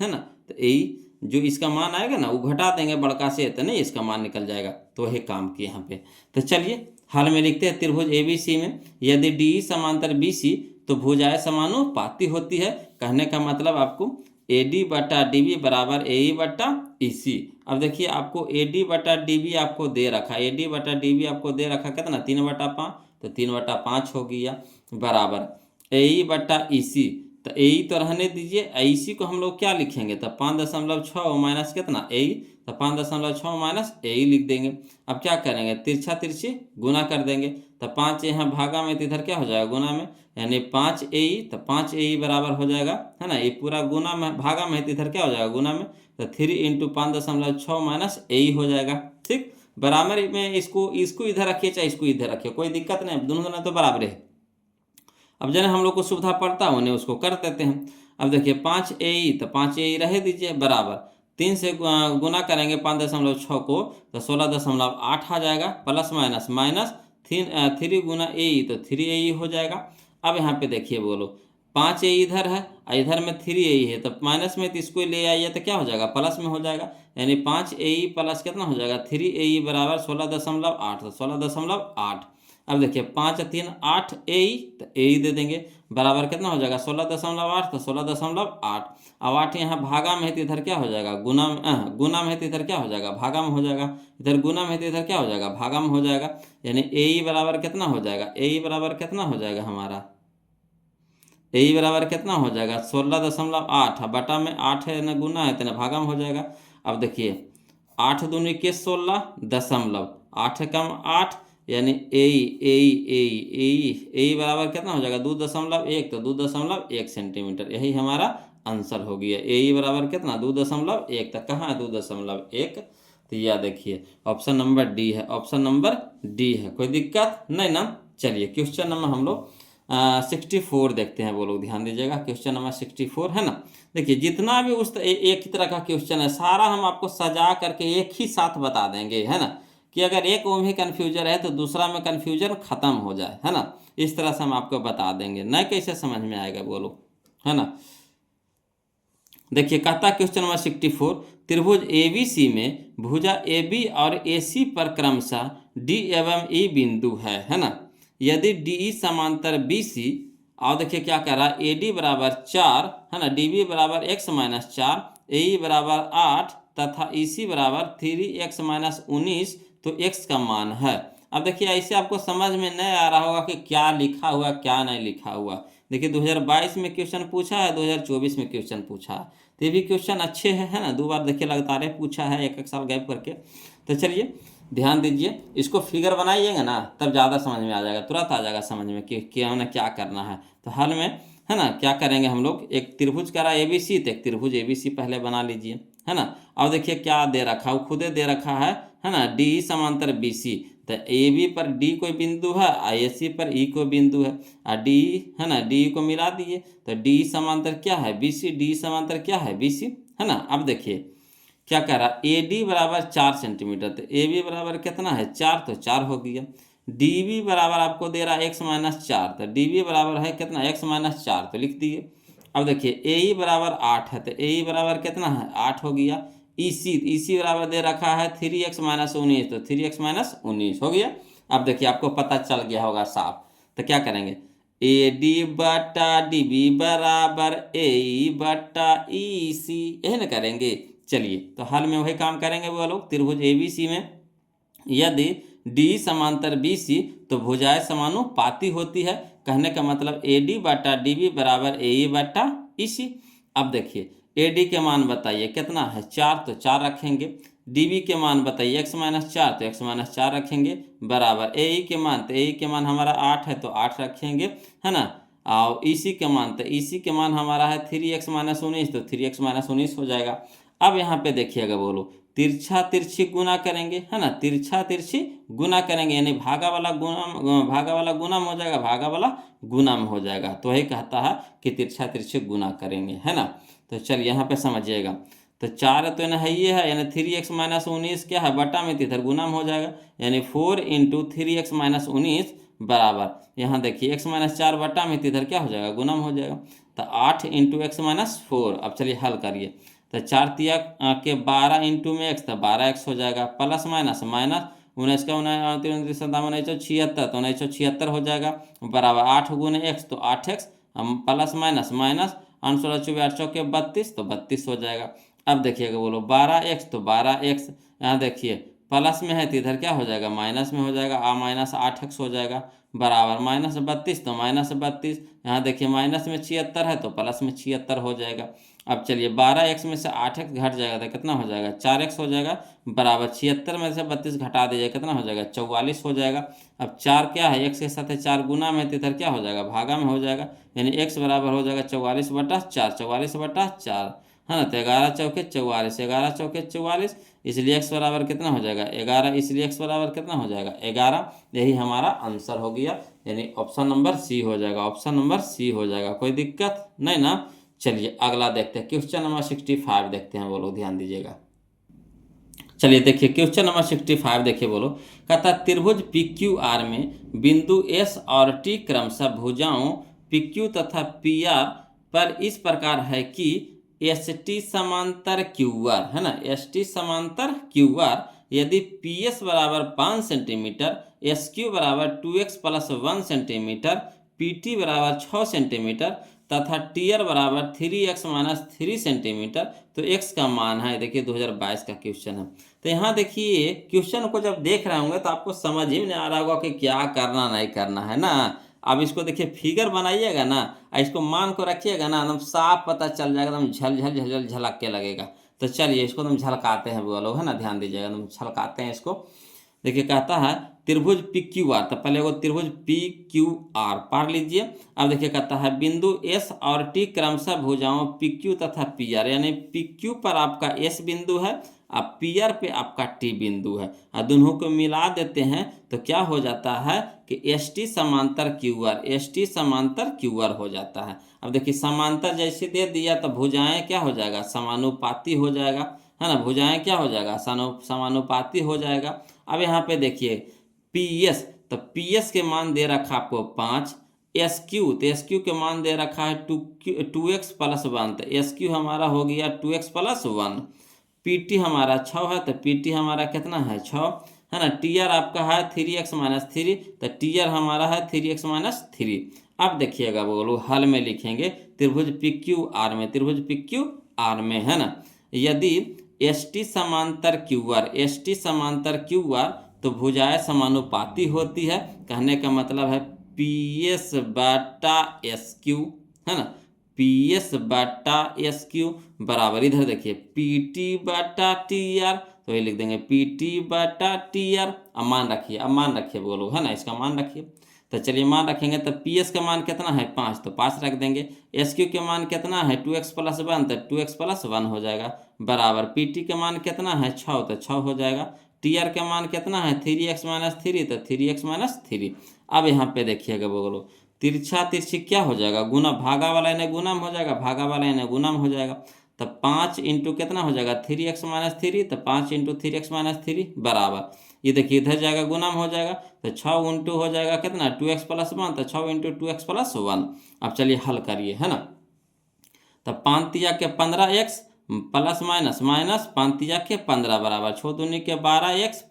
है ना, तो ए जो इसका मान आएगा ना वो घटा देंगे बड़का से, तो नहीं इसका मान निकल जाएगा। तो वही काम किए यहाँ पे। तो चलिए हल में लिखते हैं, त्रिभुज एबीसी में यदि डी समांतर बीसी तो भुजाएं समानुपाती होती है। कहने का मतलब आपको AD बटा DB बराबर AE बटा EC। अब देखिए आपको AD बटा DB आपको दे रखा, AD बटा DB आपको दे रखा कितना, 3/5, तो 3/5 हो गया बराबर AE बटा EC। तो AE तो रहने दीजिए, EC को हम लोग क्या लिखेंगे, तो 5.6 माइनस कितना AE, तो 5.6 माइनस AE लिख देंगे। अब क्या करेंगे, तिरछा तिरछी गुना कर देंगे, तो 5 यहाँ भागा में, तो इधर क्या हो जाएगा गुना में, यानी 5 AE, तो 5 AE बराबर हो जाएगा, है ना, ये पूरा गुना में भागा में, तो इधर क्या हो जाएगा गुना में, तो 3 इंटू 5.6 माइनस AE हो जाएगा। ठीक, बराबर में इसको इधर रखिए चाहे इसको इधर रखिए, कोई दिक्कत नहीं, दोनों तो बराबर है। अब जब हम लोग को सुविधा पड़ता है उन्हें उसको कर देते हैं। अब देखिए 5 AE, तो 5 AE रहे दीजिए बराबर 3 से गुना करेंगे 5.6 को, तो 16.8 आ जाएगा, प्लस माइनस माइनस 3 गुना AE, तो 3 AE हो जाएगा। अब यहाँ पे देखिए बोलो 5 AE इधर है और इधर में 3 AE है, तो माइनस में तो इसको ले आइए तो क्या हो जाएगा, प्लस में हो जाएगा, यानी 5 AE प्लस कितना हो जाएगा 3 AE बराबर 16.8, तो 16.8। अब देखिए 5 3 8 AE, तो AE दे देंगे बराबर कितना हो जाएगा 16.8, तो 16.8। अब 8 यहाँ भागा में है तो इधर क्या हो जाएगा गुना में, गुना में है तो इधर क्या हो जाएगा भागा में हो जाएगा, इधर गुना में है तो इधर क्या हो जाएगा भागा में हो जाएगा, यानी AE बराबर कितना हो जाएगा, AE बराबर कितना हो जाएगा हमारा, AE बराबर कितना हो जाएगा 16.8, बटा में 8 है ना, गुना है तो ना भागा में हो जाएगा। अब देखिए 8 दूनी के 16 दशमलव 8 कम 8, यानी ए बराबर कितना हो जाएगा 2.1, तो 2.1 सेंटीमीटर, यही हमारा आंसर हो गया। ए बराबर कितना 2.1, तक कहाँ है 2.1, तो यह देखिए ऑप्शन नंबर डी है, ऑप्शन नंबर डी है, कोई दिक्कत नहीं ना। चलिए क्वेश्चन नंबर हम लोग 64 देखते हैं, वो लोग ध्यान दीजिएगा, क्वेश्चन नंबर 64 है ना। देखिए जितना भी एक ही तरह का क्वेश्चन है सारा हम आपको सजा करके एक ही साथ बता देंगे, है ना, कि अगर एक में ही कन्फ्यूजन है तो दूसरा में कन्फ्यूजन खत्म हो जाए, है ना, इस तरह से हम आपको बता देंगे, नहीं कैसे समझ में आएगा बोलो, है ना। देखिए कहता क्वेश्चन नंबर 64, त्रिभुज ABC में भुजा AB और AC पर क्रमशः D एवं E बिंदु है ना। यदि DE समांतर BC, और देखिए क्या कह रहा है, AD बराबर 4 है ना, DB बराबर x-4, AE बराबर 8 तथा EC बराबर 3x-19, तो x का मान है। अब देखिए ऐसे आपको समझ में नहीं आ रहा होगा कि क्या लिखा हुआ क्या नहीं लिखा हुआ। देखिए 2022 में क्वेश्चन पूछा है, 2024 में क्वेश्चन पूछा है, तो ये भी क्वेश्चन अच्छे हैं, है ना, 2 बार देखिए लगातार पूछा है, एक साल गैप करके। तो चलिए ध्यान दीजिए, इसको फिगर बनाइएगा ना तब ज़्यादा समझ में आ जाएगा, तुरंत आ जाएगा समझ में कि हमें क्या करना है। तो हाल में है ना क्या करेंगे हम लोग, एक त्रिभुज करा ABC, तो एक त्रिभुज ABC पहले बना लीजिए, है ना। और देखिए क्या दे रखा, वो खुदे दे रखा है ना, DE समांतर BC, तो AB पर D कोई बिंदु है, AC पर E कोई बिंदु है, और D है ना, D को मिला दिए, तो D समांतर क्या है BC, D समांतर क्या है BC, है ना। अब देखिए क्या कह रहा, AD बराबर 4 सेंटीमीटर, तो AB बराबर कितना है 4, तो 4 हो गया। DB बराबर आपको दे रहा है x-4, तो DB बराबर है कितना x-4, तो लिख दिए। अब देखिए AE बराबर 8 है, तो AE बराबर कितना है 8 हो गया। EC बराबर दे रखा है 3x-19, तो 3x-19 हो गया। अब देखिए आपको पता चल गया होगा साफ, तो क्या करेंगे, AD बटा DB बराबर AE बटा EC, यही ना करेंगे। चलिए तो हाल में वही काम करेंगे वो लोग, त्रिभुज ABC में यदि D समांतर BC तो भुजाएं समानुपाती होती है। कहने का मतलब AD बटा DB बराबर AE बटा EC। अब देखिए AD के मान बताइए कितना है 4, तो 4 रखेंगे। DB के मान बताइए x-4, तो x-4 रखेंगे बराबर AE के मान, तो AE के मान हमारा 8 है, तो 8 रखेंगे, है ना। और EC के मान, तो EC के मान हमारा है 3x-19, तो 3x-19 हो जाएगा। अब यहाँ पे देखिएगा बोलो, तिरछा तिरछी गुना करेंगे, है ना, तिरछा तिरछी गुना करेंगे, यानी भागा वाला गुणम हो जाएगा, भागा वाला गुणम हो जाएगा। तो वही कहता है कि तिरछा तिरछी गुना करेंगे, है ना। तो चलिए यहाँ पे समझिएगा, तो 4 तो ना है ये है, यानी 3x-19 क्या है, बटा में, तो इधर गुणम हो जाएगा, यानी 4 × 3x-19 बराबर, यहाँ देखिए x-4 बटा में, तो इधर क्या हो जाएगा, गुणम हो जाएगा। तो 8 × x-4। अब चलिए हल करिए, तो 4 तिया के 12 इंटू में x, तो 12x हो जाएगा, प्लस माइनस माइनस 19 का 29 76, तो 1976 हो जाएगा, बराबर 8 × x, तो 8x, प्लस माइनस माइनस 8 32, तो 32 हो जाएगा। अब देखिएगा बोलो 12x, तो 12x यहाँ देखिए प्लस में है, तो इधर क्या हो जाएगा, माइनस में हो जाएगा, माइनस 8x हो जाएगा, बराबर माइनस 32, तो माइनस 32, यहाँ देखिए माइनस में 76 है, तो प्लस में 76 हो जाएगा। अब चलिए 12x में से 8x घट जाएगा, तो कितना हो जाएगा, 4x हो जाएगा, बराबर 76 में से 32 घटा दीजिए, कितना हो जाएगा, 44 हो जाएगा। अब 4 क्या है, x के साथ 4 गुना में, तो इधर क्या हो जाएगा, भागा में हो जाएगा, यानी x बराबर हो जाएगा 44/4, 44/4, है ना। तो 11 चौके 44, 11 चौके 44, इसलिए x बराबर कितना हो जाएगा, 11, इसलिए x बराबर कितना हो जाएगा, 11। यही हमारा आंसर हो गया, यानी ऑप्शन नंबर सी हो जाएगा, ऑप्शन नंबर सी हो जाएगा। कोई दिक्कत नहीं ना। चलिए अगला देखते हैं, क्वेश्चन नंबर 65 देखते हैं, बोलो ध्यान दीजिएगा। चलिए देखिए क्वेश्चन नंबर 65 देखिए, बोलो कहता त्रिभुज PQR में बिंदु S और T क्रमशः भुजाओं PQ तथा PR पर इस प्रकार है कि ST समांतर QR, है ना, ST समांतर QR, यदि PS बराबर 5 सेंटीमीटर, SQ बराबर 2x + 1 सेंटीमीटर, PT बराबर 6 सेंटीमीटर तथा टीयर बराबर 3x - 3 सेंटीमीटर, तो x का मान है, देखिए 2022 का क्वेश्चन है। तो यहाँ देखिए क्वेश्चन को जब देख रहे होंगे तो आपको समझ ही नहीं आ रहा होगा कि क्या करना नहीं करना है ना। अब इसको देखिए फिगर बनाइएगा ना, इसको मान को रखिएगा ना, एकदम साफ पता चल जाएगा, एकदम झल झल झलक के लगेगा। तो चलिए इसको एकदम झलकाते हैं वो लोग, है ना, ध्यान दीजिएगा, एकदम झलकाते हैं इसको। देखिए कहता है त्रिभुज PQR, तो पहले वो त्रिभुज PQR पढ़ लीजिए। अब देखिए कहता है बिंदु S और T क्रमशः भुजाओं PQ तथा PR, यानी PQ पर आपका S बिंदु है, अब PR पे आपका T बिंदु है, और दोनों को मिला देते हैं तो क्या हो जाता है कि ST समांतर QR, ST समांतर QR हो जाता है। अब देखिए समांतर जैसे दे दिया तो भुजाएं क्या हो जाएगा, समानुपाती हो जाएगा, है ना, भुजाएं क्या हो जाएगा, समानुपाती हो जाएगा। अब यहाँ पे देखिए PS, तो PS के मान दे रखा आपको 5, SQ, तो SQ के मान दे रखा है 2x + 1, तो SQ हमारा हो गया 2x + 1। PT हमारा 6 है, तो PT हमारा कितना है, 6, है ना। TR आपका है 3x - 3, तो TR हमारा है 3x - 3। अब देखिएगा बोलो हल में लिखेंगे त्रिभुज PQR में, त्रिभुज PQR में, है ना, यदि ST समांतर QR, ST समांतर QR, तो भुजाएं समानुपाती होती है, कहने का मतलब है PS बटा SQ, है ना, PS बटा SQ बराबर, इधर देखिए PT बटा TR, तो ये लिख देंगे PT बटा TR। अब मान रखिए बोलो, है ना, इसका मान रखिए। तो चलिए मान रखेंगे, तो PS का मान कितना है 5, तो 5 रख देंगे। SQ के मान कितना है 2x + 1, तो 2x + 1 हो जाएगा, बराबर PT के मान कितना है 6, तो 6 हो जाएगा। TR के मान कितना है 3x - 3, तो 3x - 3। अब यहाँ पे देखिएगा बोलो तिरछा तिरछी क्या हो जाएगा, गुना, भागा वाला इन्हें गुणम हो जाएगा, भागा वाला इन्हें गुणम हो जाएगा। तो 5 इंटू कितना हो जाएगा 3x - 3, तो 5 इंटू 3x - 3 बराबर, ये देखिए इधर जाएगा गुणम हो जाएगा, तो 6 इंटू हो जाएगा कितना 2x + 1, तो 6 इंटू 2x + 1। अब चलिए हल करिए, है ना। तो 5 तिया के 15x प्लस माइनस माइनस 5 तिया के 15 बराबर 6 दूनी के 12x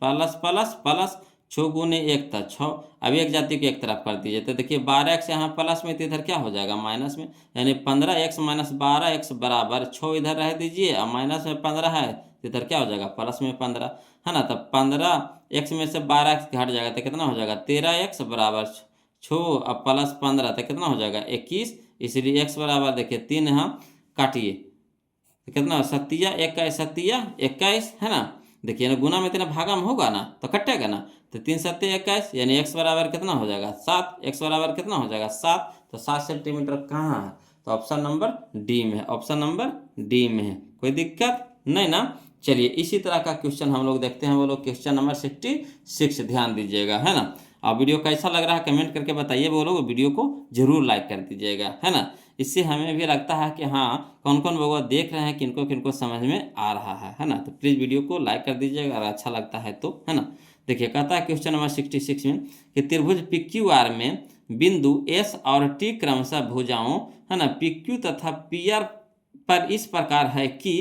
प्लस प्लस प्लस 6 गुने 1 था 6। अब एक जाति को एक तरफ कर दीजिए, तो देखिए 12x यहाँ प्लस में, तो इधर क्या हो जाएगा माइनस में, यानी 15x - 12x बराबर 6 इधर रह दीजिए, और माइनस में 15 है, तो इधर क्या हो जाएगा प्लस में 15, है ना। तो 15x में से 12x घट जाएगा, तो कितना हो जाएगा 13x बराबर 6, अब प्लस 15, तो कितना हो जाएगा 21, इसलिए x बराबर देखिए 3 यहाँ काटिए, तो कितना 21 है ना। देखिए ना गुना में तेना भागा में होगा ना, तो कटेगा ना, तो 3 × 7 = 21, यानी x बराबर कितना हो जाएगा 7, x बराबर कितना हो जाएगा 7। तो 7 सेंटीमीटर कहाँ है, तो ऑप्शन नंबर डी में है, ऑप्शन नंबर डी में है। कोई दिक्कत नहीं ना। चलिए इसी तरह का क्वेश्चन हम लोग देखते हैं, वो लोग क्वेश्चन नंबर 66, ध्यान दीजिएगा, है ना। आप वीडियो कैसा लग रहा है कमेंट करके बताइए, वो लोग वीडियो को जरूर लाइक कर दीजिएगा, है ना। इससे हमें भी लगता है कि हाँ कौन कौन लोग देख रहे हैं, किनको किनको समझ में आ रहा है ना। तो प्लीज़ वीडियो को लाइक कर दीजिएगा अगर अच्छा लगता है तो, है ना। देखिए कहता है क्वेश्चन नंबर 66 में कि त्रिभुज PQR में बिंदु S और T क्रमशः भुजाओं, है ना, PQ तथा PR पर इस प्रकार है कि,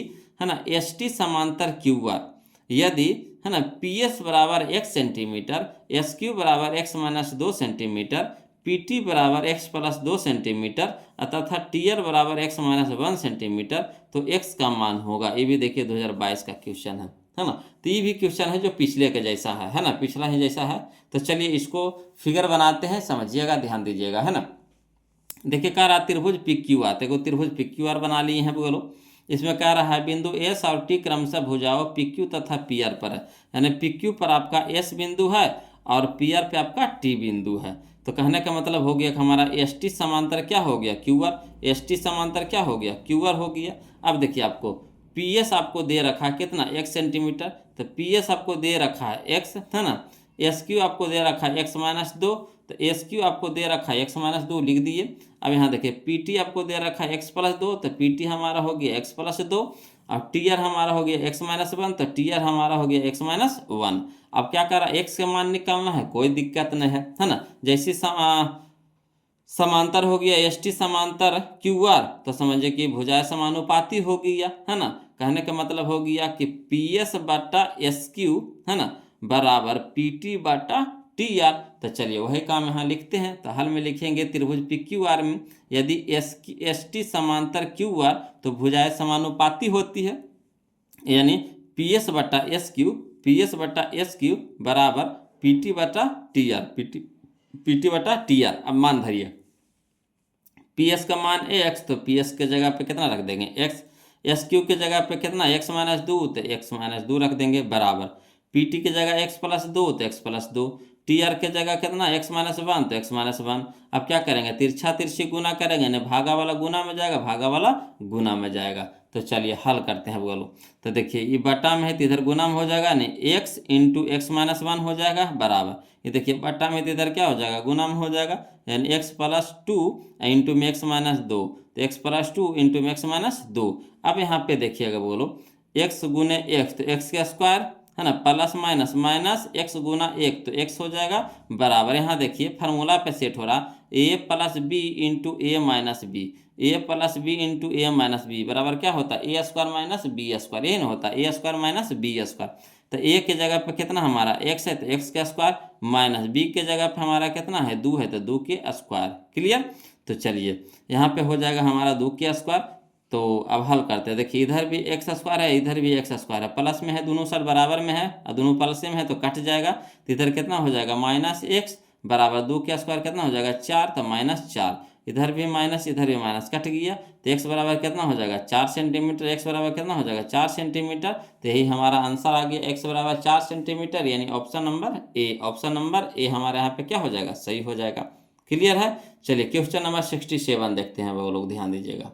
है ना, ST समांतर QR यदि, है ना, PS बराबर x सेंटीमीटर, SQ बराबर x माइनस 2 सेंटीमीटर, PT बराबर x प्लस 2 सेंटीमीटर तथा TR बराबर x माइनस 1 सेंटीमीटर, तो x का मान होगा। ये भी देखिए 2022 का क्वेश्चन है ना। तो ये भी क्वेश्चन है जो पिछले के जैसा है ना, पिछला ही जैसा है। तो चलिए इसको फिगर बनाते हैं, समझिएगा, ध्यान दीजिएगा, है ना। देखिए कह रहा त्रिभुज PQR, देखो त्रिभुज PQR बना लिए हैं बोलो। इसमें कह रहा है बिंदु S और T क्रमशः भुजाओं PQ तथा PR पर है, यानी PQ पर आपका S बिंदु है और PR पे आपका T बिंदु है। तो कहने का मतलब हो गया कि हमारा ST समांतर क्या हो गया, QR, ST समांतर क्या हो गया, QR हो गया। अब देखिए आपको PS आपको दे रखा है कितना, 1 सेंटीमीटर, तो PS आपको दे रखा है x, है ना। SQ आपको दे रखा है x माइनस 2, तो SQ आपको दे रखा है x माइनस 2 लिख दिए। अब यहाँ देखिए PT आपको दे रखा है x प्लस 2, तो PT हमारा हो गया x प्लस 2, और TR हमारा हो गया x माइनस 1, तो TR हमारा हो गया x माइनस 1। अब क्या करा, x का मान निकालना है, कोई दिक्कत नहीं है ना। जैसे समांतर हो गया ST समांतर QR, तो समझिए कि भुजाएं समानुपाती हो गया, है ना। कहने का मतलब हो गया कि PS बटा SQ, है ना, बराबर PT बटा TR। तो चलिए वही काम यहाँ लिखते हैं। तो हल में लिखेंगे त्रिभुज PQR में यदि ST समांतर QR, तो भुजाएं समानुपाती होती है, यानी PS बटा SQ बराबर PT बटा TR, PT बटा TR। अब मान धरिए PS का मान x, तो PS के जगह पे कितना रख देंगे x, SQ के जगह पे कितना x माइनस 2, तो x माइनस 2 रख देंगे, बराबर PT के जगह x प्लस 2, तो x प्लस 2, TR के जगह कितना x माइनस 1, तो x माइनस 1। अब क्या करेंगे, तिरछा तिरछी गुना करेंगे, यानी भागा वाला गुना में जाएगा, भागा वाला गुना में जाएगा। तो चलिए हल करते हैं बोलो। तो देखिए ये बटा में है तो इधर गुना में हो जाएगा, नहीं x इंटू एक्स माइनस 1 हो जाएगा, बराबर ये देखिए बटा में तो इधर क्या हो जाएगा, गुना में हो जाएगा, यानी x प्लस 2 इंटू में x माइनस 2, तो x प्लस 2 इंटू में x माइनस 2। अब यहाँ पे देखिएगा बोलो x गुने x, तो x का स्क्वायर, है ना, प्लस माइनस माइनस x गुना 1, तो x हो जाएगा, बराबर यहाँ देखिए फार्मूला पे सेट हो रहा a plus B into A minus B, A plus B into A minus B बराबर क्या होता है, A square minus B square, ये ना होता है A square minus B square. तो ए के जगह पे कितना हमारा x है, तो x का स्क्वायर, माइनस बी के जगह पे हमारा कितना है 2 है, तो 2 के स्क्वायर। क्लियर। तो चलिए यहाँ पे हो जाएगा हमारा 2 के स्क्वायर। तो अब हल करते हैं, देखिए इधर भी एक्स स्क्वायर है, इधर भी एक्स स्क्वायर है, प्लस में है, दोनों साइड बराबर में है और दोनों प्लस में है, तो कट जाएगा। तो इधर कितना हो जाएगा माइनस एक्स, बराबर 2 के स्क्वायर कितना हो जाएगा 4, तो माइनस 4, इधर भी माइनस इधर भी माइनस, कट गया। तो एक्स बराबर कितना हो जाएगा 4 सेंटीमीटर, एक्स बराबर कितना हो जाएगा 4 सेंटीमीटर। तो यही हमारा आंसर आ गया, एक्स बराबर 4 सेंटीमीटर, यानी option number A, option number A हमारे यहाँ पे क्या हो जाएगा, सही हो जाएगा। क्लियर है। चलिए क्वेश्चन नंबर 67 देखते हैं, वो लोग ध्यान दीजिएगा।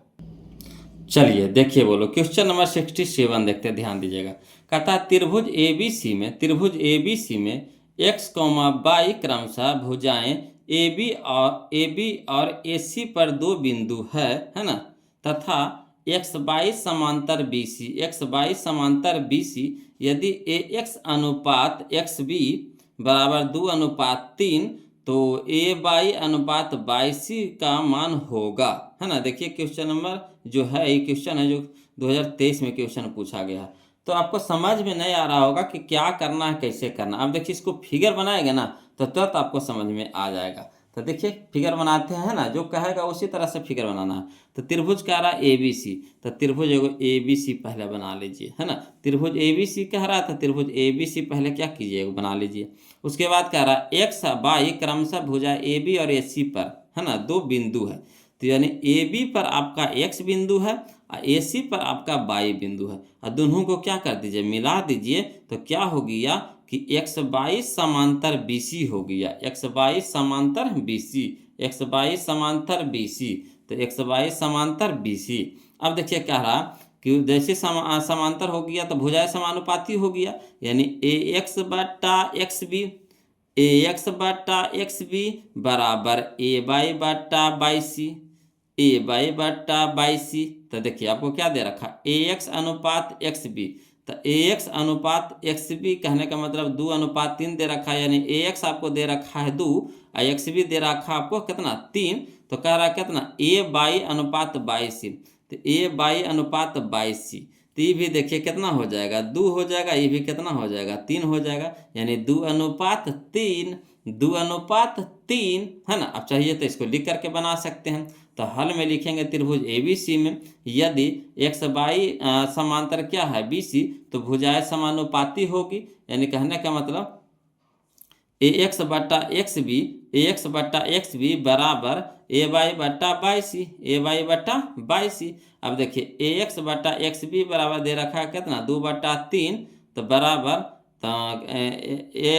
चलिए देखिए बोलो क्वेश्चन नंबर 67 देखते हैं, ध्यान दीजिएगा। कहता है त्रिभुज ABC में x, y क्रमशः भुजाएं AB और AC पर 2 बिंदु है ना, तथा XY समांतर BC यदि AX अनुपात XB बराबर 2 अनुपात 3, तो AY अनुपात BC का मान होगा, है ना। देखिए क्वेश्चन नंबर जो है ये क्वेश्चन है जो 2023 में क्वेश्चन पूछा गया है। तो आपको समझ में नहीं आ रहा होगा कि क्या करना है, कैसे करना। अब देखिए इसको फिगर बनाएंगे ना तो तुरंत आपको समझ में आ जाएगा। तो देखिए फिगर बनाते हैं ना, जो कहेगा उसी तरह से फिगर बनाना है। तो त्रिभुज कह रहा है ABC, तो त्रिभुज एगो ABC पहले बना लीजिए, है ना। त्रिभुज ABC कह रहा था, त्रिभुज ABC पहले क्या कीजिए बना लीजिए। उसके बाद कह रहा है x y क्रमशः भुजा AB और AC पर, है ना, 2 बिंदु है। तो यानी AB पर आपका x बिंदु है और AC पर आपका y बिंदु है, और दोनों को क्या कर दीजिए मिला दीजिए, तो क्या हो गया कि XY समांतर BC हो गया, XY समांतर BC, XY समांतर BC। तो एक्स वाई समांतर बी सी। अब देखिए क्या रहा कि जैसे समांतर हो गया तो भुजाएं समानुपाती हो गया, यानी ए एक्स बटा एक्स बी, ए एक्स बटा एक्स बी बराबर ए वाई बटा बाई सी, ए वाई बटा बाई सी। तो देखिए आपको क्या दे रखा, ए एक्स अनुपात एक्स बी, तो ए एक्स अनुपात एक्स बी कहने का मतलब 2:3 दे रखा है, यानी ए एक्स आपको दे रखा है 2 और एक्स बी दे रखा है आपको कितना 3। तो कह रहा है कितना, ए बाई अनुपात बाई सी, तो ए बाई अनुपात बाई सी, तो ये भी देखिए कितना हो जाएगा 2 हो जाएगा, ये भी कितना हो जाएगा 3 हो जाएगा, यानी 2:3, 2:3 है ना। अब चाहिए तो इसको लिख करके बना सकते हैं। तो हल में लिखेंगे त्रिभुज ABC में यदि एक्स बाई समांतर क्या है BC, तो भुजाएं समानुपाती होगी, यानी कहने का मतलब ए एक्स बटा एक्स बी, ए एक्स बटा एक्स बी बराबर ए वाई बटा बाई सी, ए वाई बटा बाई सी। अब देखिए ए एक्स बटा एक्स बी बराबर दे रखा है कितना 2/3, तो बराबर ए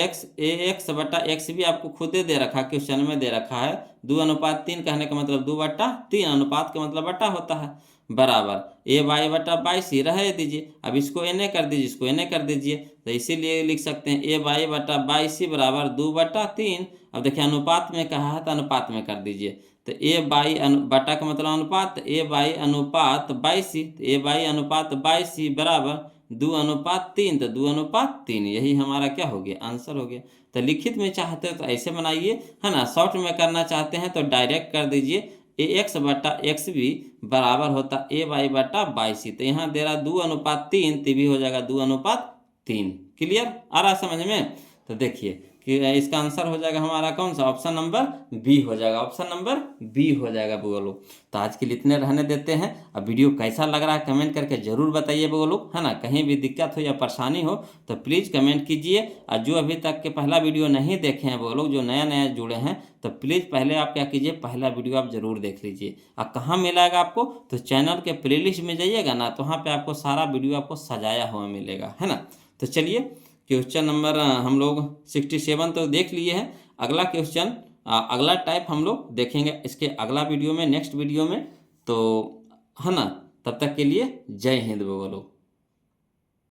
एक्स बटा एक्स बी आपको खुदे दे रखा है, क्वेश्चन में दे रखा है 2:3 कहने का मतलब 2/3, अनुपात का मतलब बटा होता है, बराबर ए वाई बटा बाई सी रहे दीजिए। अब इसको एन कर दीजिए, इसको एन कर दीजिए, तो इसीलिए लिख सकते हैं ए वाई बटा बाई सी बराबर 2/3। अब देखिए अनुपात में कहा है तो अनुपात में कर दीजिए, तो ए बाई बटा का मतलब अनुपात, ए बाई अनुपात बाई सी, तो ए बाई अनुपात बाई सी बराबर 2:3, तो 2:3 यही हमारा क्या हो गया, आंसर हो गया। तो लिखित में चाहते हो तो ऐसे बनाइए, है ना। शॉर्ट में करना चाहते हैं तो डायरेक्ट कर दीजिए, ए एक्स बटा एक्स बी बराबर होता ए वाई बटा बाई सी, तो यहाँ दे रहा 2:3, तो भी हो जाएगा 2:3। क्लियर आ रहा समझ में। तो देखिए कि इसका आंसर हो जाएगा हमारा कौन सा, ऑप्शन नंबर बी हो जाएगा, ऑप्शन नंबर बी हो जाएगा बोलो। तो आज के लिए इतने रहने देते हैं। अब वीडियो कैसा लग रहा है कमेंट करके जरूर बताइए बोलो, है ना। कहीं भी दिक्कत हो या परेशानी हो तो प्लीज़ कमेंट कीजिए। और जो अभी तक के पहला वीडियो नहीं देखे हैं वो लोग, जो नया नया जुड़े हैं, तो प्लीज़ पहले आप क्या कीजिए, पहला वीडियो आप जरूर देख लीजिए। और कहाँ मिलेगा आपको, तो चैनल के प्लेलिस्ट में जाइएगा ना, तो वहाँ पे आपको सारा वीडियो आपको सजाया हुआ मिलेगा, है ना। तो चलिए क्वेश्चन नंबर हम लोग 67 तो देख लिए हैं। अगला क्वेश्चन अगला टाइप हम लोग देखेंगे इसके अगला वीडियो में, नेक्स्ट वीडियो में, तो है ना। तब तक के लिए जय हिंद बोलो।